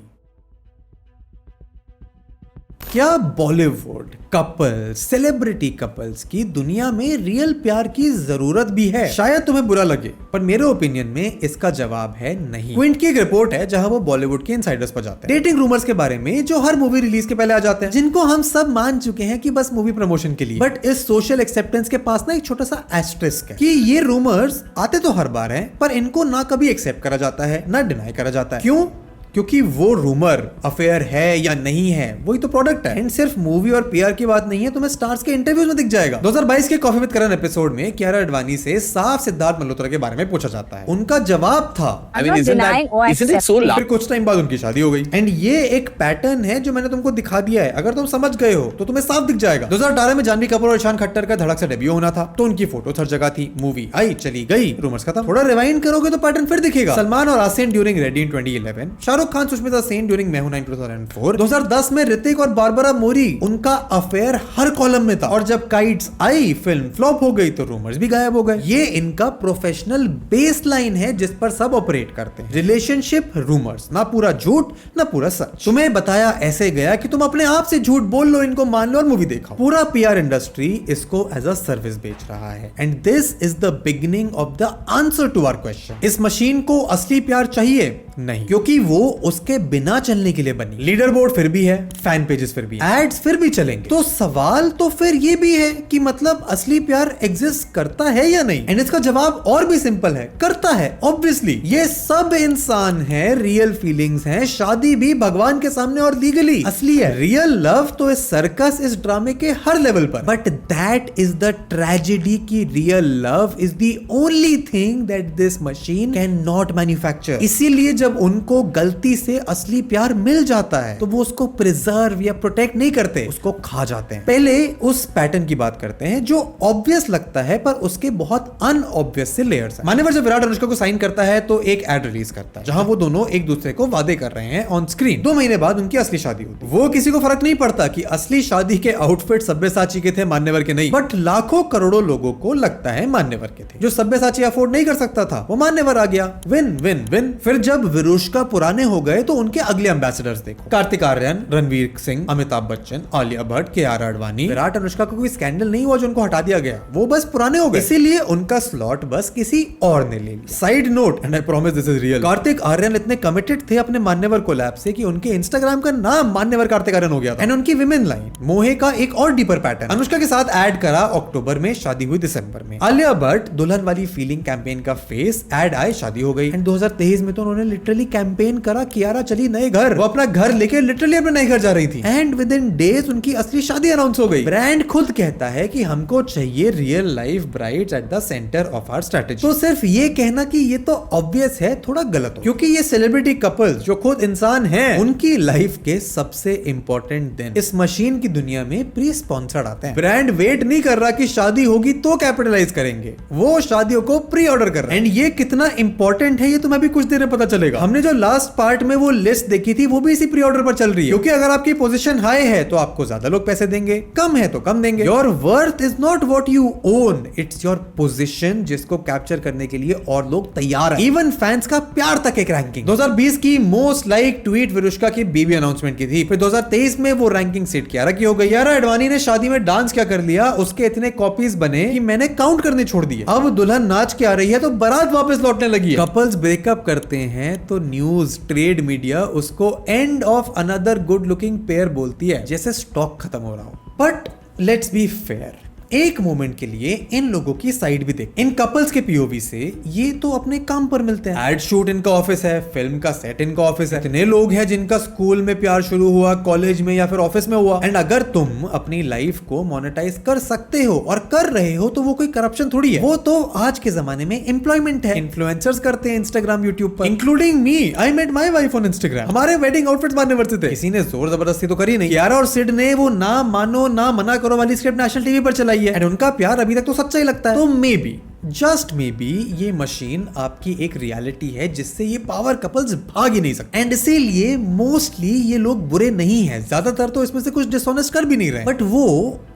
क्या बॉलीवुड कपल, सेलिब्रिटी कपल्स की दुनिया में रियल प्यार की जरूरत भी है? शायद तुम्हें बुरा लगे, पर मेरे ओपिनियन में इसका जवाब है नहीं। क्विंट की एक रिपोर्ट है जहां वो बॉलीवुड के इनसाइडर्स पर जाते हैं, डेटिंग रूमर्स के बारे में जो हर मूवी रिलीज के पहले आ जाते हैं, जिनको हम सब मान चुके हैं कि बस मूवी प्रमोशन के लिए। बट इस सोशल एक्सेप्टेंस के पास ना एक छोटा सा एस्टेरिस्क है कि ये रूमर्स आते तो हर बार हैं, पर इनको ना कभी एक्सेप्ट करा जाता है ना डिनाई करा जाता है। क्यों? क्योंकि वो रूमर अफेयर है या नहीं है वही तो प्रोडक्ट है। एंड सिर्फ मूवी और पीआर की बात नहीं है, तुम्हें स्टार्स के इंटरव्यूज में दिख जाएगा। 2022 के कॉफी विद करण एपिसोड में कियारा अडवाणी से साफ सिद्धार्थ मल्होत्रा के बारे में पूछा जाता है। उनका जवाब था फिर कुछ टाइम बाद उनकी शादी हो गई। एंड ये एक पैटर्न है जो मैंने तुमको दिखा दिया है, अगर तुम समझ गए हो तो तुम्हें साफ दिख जाएगा। 2018 में जानवी कपूर और ईशान खट्टर का धड़क से डेब्यू होना था, तो उनकी फोटो हर जगह थी, मूवी आई चली गई, रूमर्स खत्म। थोड़ा रिवाइंड करोगे तो पैटर्न फिर दिखेगा। सलमान और Asin during ready in 2011, Shahrukh Khan Sushmita Sen during Main Hoon 2004, 2010 में ऋतिक और बारबरा मोरी, उनका अफेयर हर कॉलम में था, और जब काइट्स आई फिल्म फ्लॉप हो गई तो रूमर्स भी गायब हो गए। ये इनका प्रोफेशनल बेसलाइन है जिस पर सब ऑपरेट करते हैं। रिलेशनशिप रूमर्स, ना पूरा झूठ ना पूरा सच। तुम्हें बताया ऐसे गया कि तुम अपने आप से झूठ बोल लो, इनको मान लो और मूवी देखो। पूरा पीआर इंडस्ट्री इसको एज अ सर्विस बेच रहा है, and this is the beginning of the answer to our question. इस मशीन को असली प्यार चाहिए? नहीं, क्योंकि वो उसके बिना चलने के लिए बनी। लीडर बोर्ड फिर भी है, फैन पेजेस फिर भी है, एड्स फिर भी चलेंगे। तो सवाल तो फिर ये भी है कि मतलब असली प्यार एग्जिस्ट करता है या नहीं? एंड इसका जवाब और भी सिंपल है, करता है। ऑब्वियसली ये सब इंसान है, रियल फीलिंग्स हैं, शादी भी भगवान के सामने और लीगली असली है। रियल लव तो इस सर्कस, इस ड्रामे के हर लेवल पर। But that is the tragedy की real love is the only thing that this machine can not manufacture. इसीलिए जब उनको गलती गलती से असली प्यार मिल जाता है तो वो उसको प्रिजर्व या प्रोटेक्ट नहीं करते, उसको खा जाते हैं। पहले उस पैटर्न की बात करते हैं जो ऑब्वियस लगता है पर उसके बहुत अनऑब्वियस से लेयर्स हैं। मान्यवर जब विराट अनुष्का को साइन करता है तो एक एड रिलीज करता है जहां वो दोनों एक दूसरे को वादे कर रहे हैं ऑन स्क्रीन। 2 महीने बाद उनकी असली शादी होती है। वो किसी को फर्क नहीं पड़ता कि असली शादी के आउटफिट सब्यसाची के थे, मान्यवर के नहीं, बट लाखों करोड़ों लोगों को लगता है मान्यवर के थे। जो सब्यसाची अफोर्ड नहीं कर सकता था वो मान्यवर आ गया। Win win win. फिर जब विरुष्का पुराने हो गए तो उनके अगले एम्बेसडर्स देखो, कार्तिक आर्यन, रणवीर सिंह, अमिताभ बच्चन, आलिया भट्ट, के.आर. आडवाणी। विराट अनुष्का को कोई स्कैंडल नहीं हुआ जो उनको हटा दिया गया, वो बस पुराने हो गए, इसीलिए उनका स्लॉट बस किसी और ने ले लिया। Side note, and I promise this is real, Kartik Aaryan इतने कमिटेड थे अपने मान्यवर कोलैब से कि उनके इंस्टाग्राम का नाम मान्यवर कार्तिक आर्यन हो गया था। एंड उनकी विमेन लाइन मोहे का एक और डीपर पैटर्न अनुष्का के साथ ऐड करा अक्टूबर में, शादी हुई दिसंबर में। आलिया भट्ट दुल्हन वाली फीलिंग कैंपेन का फेस, ऐड आए, शादी हो गई। एंड 2023 में तो उन्होंने लिटरली कैंपेन करा कियारा चली नए घर, वो अपना घर लेके लिटरली अपने नए घर जा रही थी। एंड विद इन डेज उनकी असली शादी अनाउंस हो गई। ब्रांड खुद कहता है कि हमको चाहिए real life brides at the centre of our strategy. तो सिर्फ ये कहना कि ये तो ऑब्वियस है थोड़ा गलत हो, क्योंकि ये सेलिब्रिटी कपल्स जो खुद इंसान हैं उनकी लाइफ के सबसे इंपॉर्टेंट दिन इस मशीन की दुनिया में प्री स्पॉन्सर्ड आते हैं। ब्रांड वेट नहीं कर रहा कि शादी होगी तो कैपिटलाइज करेंगे, वो शादियों को प्री ऑर्डर कर रहा है। एंड ये कितना इंपॉर्टेंट है ये तुम्हें भी कुछ देर में पता चलेगा। हमने जो लास्ट पार्ट में वो लिस्ट देखी थी वो भी इसी प्री ऑर्डर पर चल रही है, क्योंकि अगर आपकी पोजीशन हाई है तो आपको ज्यादा लोग पैसे देंगे, कम है तो कम देंगे। Your worth is not what you own, it's your position जिसको कैप्चर करने के लिए और लोग तैयार हैं। इवन फैंस का प्यार तक एक रैंकिंग 2020 की मोस्ट लाइक ट्वीट विरुष्का की बेबी अनाउंसमेंट की थी। फिर 2023 में वो रैंकिंग सेट कियारा की हो गई। कियारा आडवाणी ने शादी में डांस क्या कर लिया, उसके इतने कॉपीज बने कि मैंने काउंट करने छोड़ दिए। अब दुल्हन नाच के आ रही है तो बारात वापस लौटने लगी है। कपल्स ब्रेकअप करते हैं तो न्यूज, ट्रेड मीडिया उसको end of another good looking pair बोलती है, जैसे स्टॉक खत्म हो रहा हो। बट लेट्स बी फेयर, एक मोमेंट के लिए इन लोगों की साइड भी देख। इन कपल्स के पीओवी से ये तो अपने काम पर मिलते हैं। एड शूट इनका ऑफिस है, फिल्म का सेट इनका ऑफिस है। इतने लोग हैं जिनका स्कूल में प्यार शुरू हुआ, कॉलेज में या फिर ऑफिस में हुआ। एंड अगर तुम अपनी लाइफ को मोनेटाइज कर सकते हो और कर रहे हो तो वो कोई करप्शन थोड़ी है, वो तो आज के जमाने में एम्प्लॉयमेंट है। इन्फ्लुएंसर्स करते हैं इंस्टाग्राम, यूट्यूब पर, including me. I met my wife on Instagram. हमारे वेडिंग आउटफिट्स मान्यवर से थे, किसी ने जोर जबरदस्ती तो करी नहीं। कियारा और सिड ने वो ना मानो ना मना करो वाली स्क्रिप्ट नेशनल टीवी पर चलाई है। एंड उनका प्यार अभी तक तो सच्चा ही लगता है। तो may be, just may be, ये मशीन आपकी एक रियलिटी है जिससे ये पावर कपल्स भाग ही नहीं सकते। एंड इसीलिए मोस्टली ये लोग बुरे नहीं हैं, ज्यादातर तो इसमें से कुछ डिसऑनेस्ट कर भी नहीं रहे। बट वो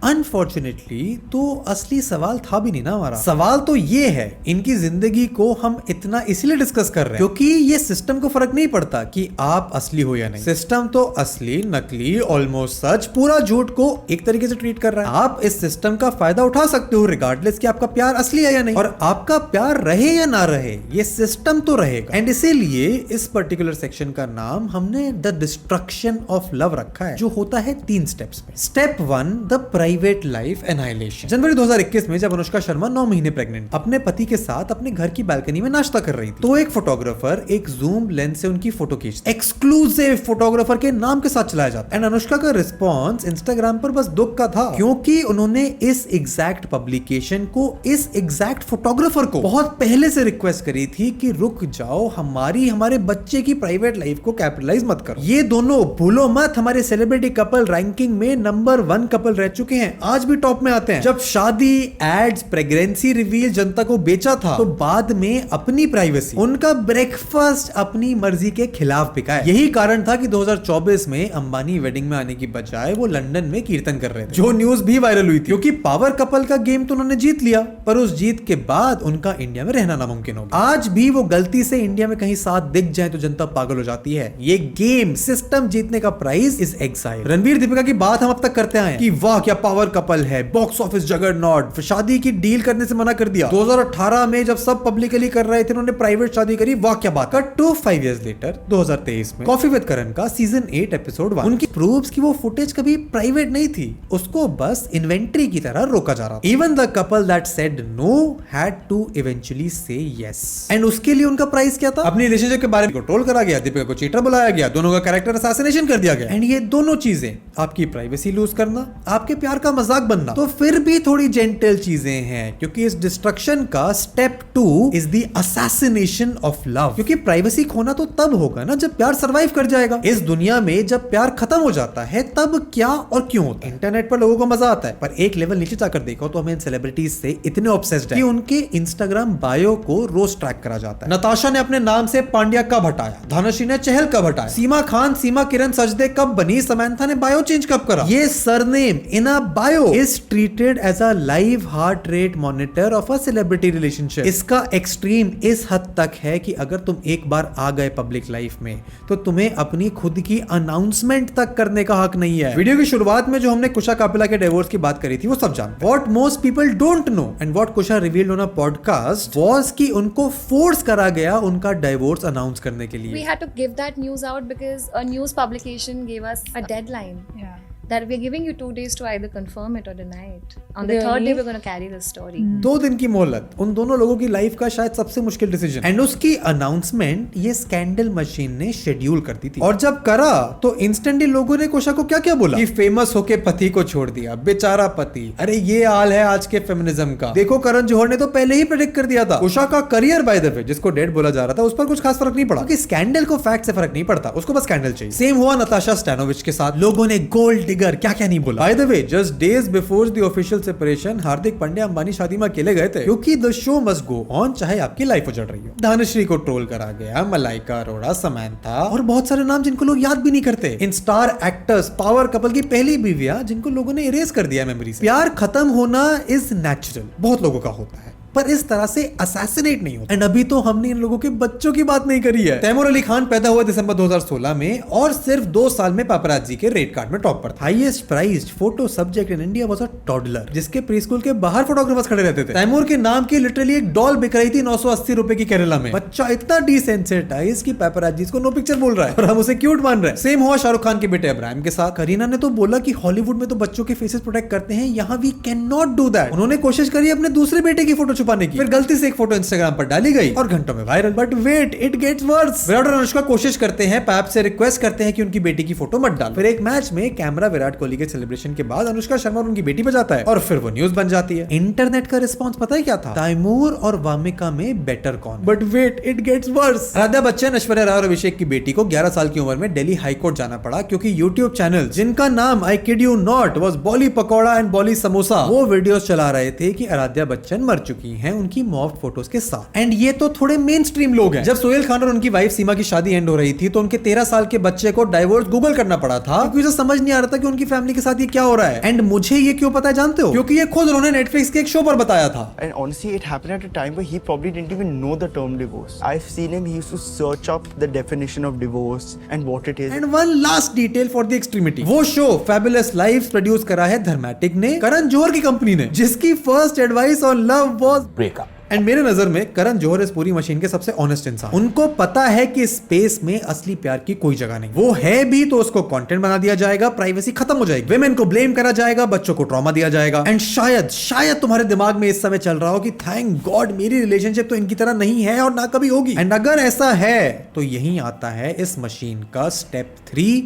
अनफॉर्चुनेटली तो असली सवाल था भी नहीं ना हमारा। सवाल तो ये है, इनकी जिंदगी को हम इतना इसीलिए डिस्कस कर रहे हैं क्योंकि ये सिस्टम को फर्क नहीं पड़ता कि आप असली हो या नहीं। सिस्टम तो असली, नकली, ऑलमोस्ट सच, पूरा झूठ को एक तरीके से ट्रीट कर रहा है। आप इस सिस्टम का फायदा उठा सकते हो रिगार्डलेस कि आपका प्यार असली है या नहीं। और आपका प्यार रहे या ना रहे, ये सिस्टम तो रहेगा। एंड इसीलिए इस पर्टिकुलर सेक्शन का नाम हमने द डिस्ट्रक्शन ऑफ लव रखा है, जो होता है 3 स्टेप्स में। Step 1, the private life annihilation. जनवरी 2021 में जब अनुष्का शर्मा 9 महीने प्रेग्नेंट अपने पति के साथ अपने घर की बालकनी में नाश्ता कर रही थी तो एक फोटोग्राफर एक जूम लेंस से उनकी फोटो खींच, एक्सक्लूसिव फोटोग्राफर के नाम के साथ चलाया जाता। एंड अनुष्का का रिस्पॉन्स इंस्टाग्राम पर बस दुख का था, क्योंकि उन्होंने इस एग्जैक्ट पब्लिकेशन को, इस एग्जैक्ट फोटोग्राफर को बहुत पहले से रिक्वेस्ट करी थी कि रुक जाओ, हमारे बच्चे की प्राइवेट लाइफ को कैपिटलाइज मत करो। ये दोनों भूलो मत हमारे सेलिब्रिटी कपल रैंकिंग में नंबर 1 कपल रह चुके हैं, आज भी टॉप में आते हैं। जब शादी, एड्स, प्रेगनेंसी रिवील जनता को बेचा था तो बाद में अपनी प्राइवेसी, उनका ब्रेकफास्ट अपनी मर्जी के खिलाफ बिका है। यही कारण था कि 2024 में अंबानी वेडिंग में आने की बजाय वो लंदन में कीर्तन कर रहे थे, जो न्यूज भी वायरल हुई थी, क्योंकि पावर कपल का गेम तो उन्होंने जीत लिया पर उस जीत के बाद उनका इंडिया में रहना नामुमकिन हो गया। आज भी वो गलती से इंडिया में कहीं साथ दिख जाए तो जनता पागल हो जाती है। ये गेम सिस्टम जीतने का price is exile. Ranveer Deepika की बात हम अब तक करते आए कि वाह क्या पावर कपल है, बॉक्स ऑफिस जगरनॉट, शादी की डील करने से मना कर दिया। 2018 में जब सब पब्लिकली कर रहे थे उन्होंने प्राइवेट शादी करी, वाह क्या बात। कट टू 5 इयर्स लेटर 2023 में कॉफी विद करण का सीजन 8 एपिसोड 1 उनकी प्रूव्स कि वो फुटेज कभी प्राइवेट नहीं थी, उसको बस इन्वेंट्री की तरह रोका जा रहा था। Even the couple that said no had to eventually say yes. And उसके लिए उनका प्राइस क्या था? अपनी रिलेशनशिप के बारे में ट्रोल करा गया, दीपिका को चीटर बुलाया गया, दोनों का कैरेक्टर असैसिनेशन कर दिया गया। एंड ये दोनों चीजें, आपकी प्राइवेसी लूज करना, आपके प्यार का मजाक बनना, तो फिर भी थोड़ी जेंटल चीजें हैं, क्योंकि इस डिस्ट्रक्शन का step 2 is the assassination of love. क्योंकि प्राइवेसी खोना तो तब होगा ना जब प्यार सर्वाइव कर जाएगा। इस दुनिया में जब प्यार खत्म हो जाता है तब क्या और क्यों होता है? इंटरनेट पर लोगों को मजा आता है, पर एक लेवल नीचे जाकर देखो तो हमें सेलिब्रिटीज से इतने ऑब्सेस्ड है कि उनके इंस्टाग्राम बायो को रोज ट्रैक करा जाता है। नताशा ने अपने नाम से पांड्या कब हटाया, धनुषी ने चहल कब हटाया, सीमा खान सीमा किरण सजदे कब बनी, समंथा ने बायो चेंज कब करा। ये surname in a bio is treated as a live heart rate monitor of a celebrity relationship. इसका एक्सट्रीम इस हद तक है कि अगर तुम एक बार आ गए पब्लिक लाइफ में तो तुम्हें अपनी खुद की अनाउंसमेंट तक करने का हक नहीं है। वीडियो की शुरुआत में जो हमने कुशा कापिला के डिवोर्स की बात करी थी वो सब जानते हैं। What most people don't know and what Kusha revealed on a podcast was कि उनको फोर्स करा गया उनका डिवोर्स अनाउंस करने के लिए। We had to give that news out because a news publication gave us a deadline. Yeah. That we're giving you 2 days to either confirm it or deny it. On the third day we're going to carry the story. 2 दिन की मोहलत, उन दोनों लोगों की life का शायद सबसे मुश्किल डिसीजन। एंड उसकी अनाउंसमेंट ये स्कैंडल मशीन ने शेड्यूल कर दी थी। और जब करा तो इंस्टेंटली लोगों ने कुशा को क्या क्या बोला कि फेमस होके पति को छोड़ दिया, बेचारा पति, अरे ये हाल है आज के फेमिनिज्म का। देखो करण जौहर ने तो पहले ही प्रेडिक्ट कर दिया था। कुशा का करियर बाय द वे जिसको डेड बोला जा रहा था उस पर कुछ खास फर्क नहीं पड़ा, क्योंकि स्कैंडल को फैक्ट से फर्क नहीं पड़ता, उसको बस स्कैंडल चाहिए। सेम हुआ नताशा स्टैनोविच के साथ। लोगों ने गोल्ड डिगर क्या क्या नहीं बोला। By the way just days before the official separation Hardik Pandya Ambani शादी में अकेले गए थे, क्योंकि the show must go on चाहे आपकी लाइफ उजड़ रही हो। धनुश्री को ट्रोल करा गया, मलाइका अरोड़ा, समंथा और बहुत सारे नाम जिनको लोग याद भी नहीं करते। In star actors power couple की पहली बीवियां जिनको लोगों ने इरेज कर दिया मेमोरी से। प्यार खत्म होना इज नेचुरल, बहुत लोगों का होता है, पर इस तरह से असैसिनेट नहीं होता। एंड अभी तो हमने इन लोगों के बच्चों की बात नहीं करी है। तैमूर अली खान पैदा हुआ दिसंबर 2016 में और सिर्फ 2 साल में पापराजी के रेट कार्ड में टॉप पर था। Highest prized photo subject in India was a toddler, जिसके प्री स्कूल के बाहर फोटोग्राफर्स खड़े रहते थे। तैमूर के नाम की लिटरली एक डॉल बिक रही थी 980 रुपए की केरला में। बच्चा इतना डिसेंसिटाइज कि पापराजी को नो पिक्चर बोल रहा है और हम उसे क्यूट मान रहे हैं। सेम हुआ शाहरुख खान के बेटे इब्राहिम के साथ। करीना ने तो बोला कि हॉलीवुड में तो बच्चों के फेसेस प्रोटेक्ट करते हैं, यहाँ we can not do that. उन्होंने कोशिश करी अपने दूसरे बेटे की फोटो छुपाने की, फिर गलती एक फोटो इंस्टाग्राम पर डाली गई और घंटों में viral. But wait, it gets worse. Virat और अनुष्का कोशिश करते हैं, पैप से रिक्वेस्ट करते हैं कि उनकी बेटी की फोटो मत डालो। फिर एक मैच में कैमरा विराट कोहली के सेलिब्रेशन के बाद अनुष्का शर्मा और उनकी बेटी पे जाता है और फिर वो न्यूज बन जाती है। इंटरनेट का रिस्पॉन्स पता है क्या था? तैमूर और वामिका में बेटर कौन? But wait, it gets worse. Aaradhya Bachchan, Aishwarya Rai और अभिषेक की बेटी को 11 साल की उम्र में दिल्ली हाईकोर्ट जाना पड़ा, क्योंकि यूट्यूब चैनल जिनका नाम I kid you not was Bolly pakora and Bolly samosa, वो वीडियोस चला रहे थे कि आराध्या बच्चन मर चुकी हैं उनकी मॉर्फ फोटोज के साथ। एंड ये तो थोड़े मेन स्ट्रीम लोग हैं। जब सोहेल खान और उनकी वाइफ सीमा की शादी एंड हो रही थी तो उनके 13 साल के बच्चे को डाइवोर्स गूगल करना पड़ा था, क्योंकि उसे समझ नहीं आ रहा था कि उनकी फैमिली के साथ ये क्या हो रहा है। एंड मुझे ये क्यों पता है जानते हो? क्योंकि ये खुद उन्होंने नेटफ्लिक्स के एक शो पर बताया था। And honestly it happened at a time where he probably didn't even know the term divorce. I have seen him, he used to search up the definition of divorce and what it is. And one last detail for the extremity, वो show Fabulous Lives produce करा है धर्मेटिक ने, करण जौहर की company ने, जिसकी first advice on love was breakup. And मेरे नजर में करण जौहर इस पूरी मशीन के सबसे ऑनेस्ट इंसान। उनको पता है कि स्पेस में असली प्यार की कोई जगह नहीं, वो है भी तो उसको कंटेंट बना दिया जाएगा, प्राइवेसी खत्म हो जाएगी, विमेन को ब्लेम करा जाएगा, बच्चों को ट्रॉमा दिया जाएगा। एंड शायद तुम्हारे दिमाग में इस समय चल रहा हो कि थैंक गॉड मेरी रिलेशनशिप तो इनकी तरह नहीं है और ना कभी होगी। एंड अगर ऐसा है तो यही आता है इस मशीन का स्टेप 3,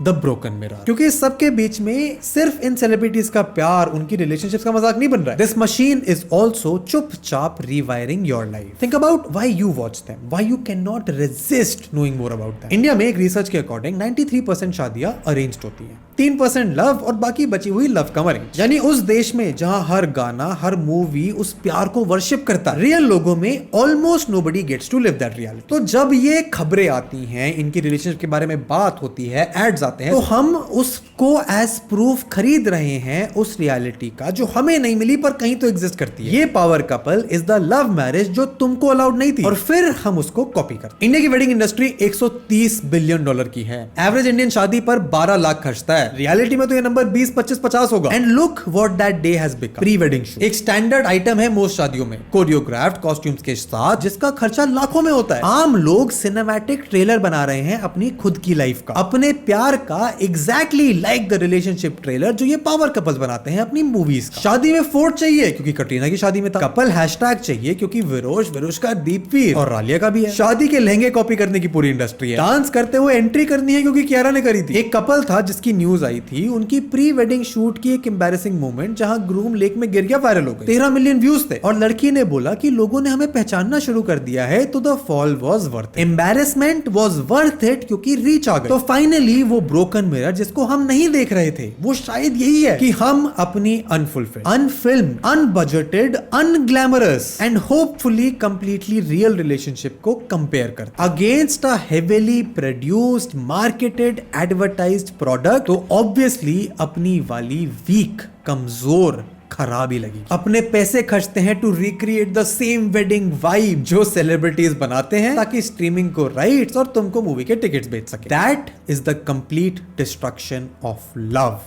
द ब्रोकन मिरर। क्योंकि इस सब के बीच में सिर्फ इन सेलिब्रिटीज का प्यार, उनकी रिलेशनशिप्स का मजाक नहीं बन रहा है। दिस मशीन इज ऑल्सो चुपचाप rewiring your life. Think about why you watch them, why you can not resist knowing more about them. India में एक रिसर्च के अकॉर्डिंग 93% शादियां अरेंज्ड होती हैं, 3% लव और बाकी बची हुई लव कम अरेंज। यानी उस देश में जहां हर गाना, हर मूवी उस प्यार को वर्शिप करता है, रियल लोगों में almost nobody gets to live that reality. तो जब ये खबरें आती हैं, इनकी रिलेशनशिप के बारे में बात होती है, एड्स आते हैं, तो हम उसको एज प्रूफ खरीद रहे हैं उस रियलिटी का जो हमें नहीं मिली पर कहीं तो एग्जिस्ट करती है। ये power couple is the love marriage जो तुमको अलाउड नहीं थी, और फिर हम उसको कॉपी करते। इंडिया की वेडिंग इंडस्ट्री $130 बिलियन की है। एवरेज इंडियन शादी पर 12 लाख खर्चता है। रियलिटी में तो ये नंबर 20, 25, 50 होगा। And look what that day has become, pre wedding show. एक स्टैंडर्ड आइटम है मोस्ट शादियों में, कोरियोग्राफ्ड कॉस्ट्यूम्स के साथ, जिसका खर्चा लाखों में होता है। आम लोग सिनेमैटिक ट्रेलर बना रहे हैं अपनी खुद की लाइफ का, अपने प्यार का exactly like the relationship trailer जो ये पावर कपल्स बनाते हैं अपनी मूवीज का। शादी में फोर्ट चाहिए क्योंकि कटरीना की शादी में था। कपल हैशटैग चाहिए क्योंकि विरोश का दीपवीर और रालिया का भी है। शादी के लहंगे कॉपी करने की पूरी इंडस्ट्री है। डांस करते हुए एंट्री करनी है क्योंकि कियारा ने करी थी। एक कपल था जिसकी न्यूज आई थी, उनकी प्री वेडिंग शूट की एक एम्बैरेसिंग मोमेंट जहां ग्रूम लेक में गिर गया, वायरल हो गई। 13 मिलियन व्यूज थे और लड़की ने बोला कि लोगों ने हमें पहचानना शुरू कर दिया है, तो the fall was worth it, embarrassment was worth it क्योंकि रीच आ गई। तो फाइनली वो ब्रोकन मिरर जिसको हम नहीं देख रहे थे, वो शायद यही है कि हम अपनी unfulfilled, unfilmed, unbudgeted, unglamorous and hopefully completely real relationship को कंपेयर करते against a heavily produced, marketed, advertised product. तो ऑब्वियसली अपनी वाली वीक, कमजोर, खराब ही लगी। अपने पैसे खर्चते हैं to recreate the same wedding vibe जो सेलिब्रिटीज बनाते हैं ताकि स्ट्रीमिंग को राइट्स और तुमको मूवी के टिकट्स बेच सके। That is the complete destruction of love.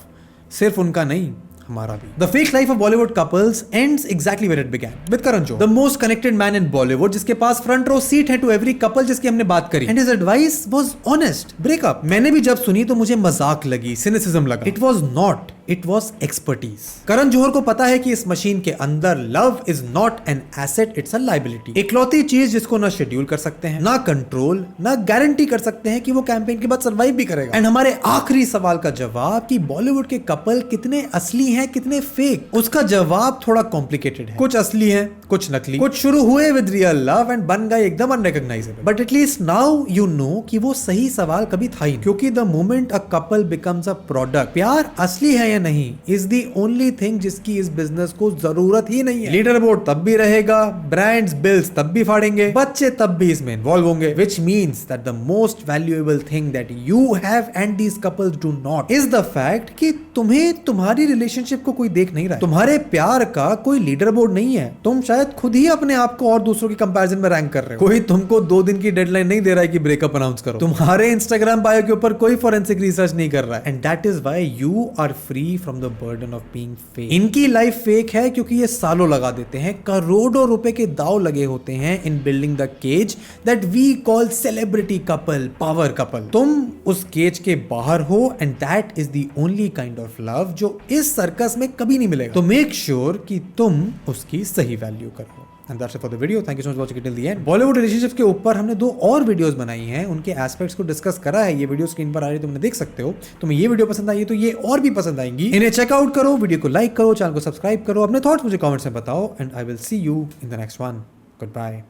सिर्फ उनका नहीं, हमारा भी। The fake life of Bollywood couples ends exactly where it began, with Karan Johar, the most connected man in Bollywood, जिसके पास फ्रंट रो सीट है to every couple जिसकी हमने बात करी। And his advice was honest, break up। मैंने भी जब सुनी तो मुझे मजाक लगी, सिनिसिज्म लगा। It was not, it was expertise। Karan Johar को पता है कि इस मशीन के अंदर love is not an asset, it's a liability. इकलौती चीज जिसको ना शेड्यूल कर सकते हैं, ना कंट्रोल, ना गारंटी कर सकते हैं कि वो कैंपेन के बाद सर्वाइव भी करेगा। एंड हमारे आखिरी सवाल का जवाब कि बॉलीवुड के कपल कितने असली हैं, कितने फेक, उसका जवाब थोड़ा कॉम्प्लिकेटेड है। कुछ असली हैं, कुछ नकली, कुछ शुरू हुए विद रियल लव एंड बन गए एकदम unrecognisable. But at least now you know कि वो सही सवाल कभी था ही नहीं, क्योंकि the moment a couple becomes a product, प्यार असली है या नहीं इज द ओनली थिंग जिसकी इस बिजनेस को जरूरत ही नहीं है। लीडर बोर्ड तब भी रहेगा, ब्रांड्स बिल्स तब भी फाड़ेंगे, बच्चे तब भी इसमें इन्वॉल्व होंगे, which means that the most valuable thing that you have and these couples do not is the fact कि तुम्हें तुम्हारी रिलेशनशिप को कोई देख नहीं रहा है। तुम्हारे प्यार का कोई लीडर बोर्ड नहीं है। तुम शायद खुद ही अपने आप को और दूसरों की कंपैरिजन में रैंक कर रहे हो। कोई तुमको 2 दिन की डेडलाइन नहीं दे रहा है कि ब्रेकअप अनाउंस करो। तुम्हारे इंस्टाग्राम बायो के ऊपर कोई फॉरेंसिक रिसर्च नहीं कर रहा है। And that is why you are free from the burden of being fake. इनकी लाइफ फेक है क्योंकि ये सालों लगा देते हैं, करोड़ों रुपए के दाव लगे होते हैं in building the cage that we call celebrity couple, power couple. तुम उस केज के बाहर हो and that is the only kind of love जो इस सर्कस में कभी नहीं मिलेगा। तो मेक श्योर कि तुम उसकी सही वैल्यू करो। And that's it for the video. Thank you so much for watching it till the end. Bollywood relationships के ऊपर हमने 2 और वीडियोस बनाई हैं, उनके एस्पेक्ट्स को डिस्कस करा है। ये वीडियो स्क्रीन पर आ रही है, तुम देख सकते हो। तुम्हें ये वीडियो पसंद आई है तो ये और भी पसंद आएंगी। इन्हें चेकआउट करो, वीडियो को लाइक करो, चैनल को सब्सक्राइब करो, अपने थॉट्स मुझे कमेंट्स में बताओ and I will see you in the next one. Good bye.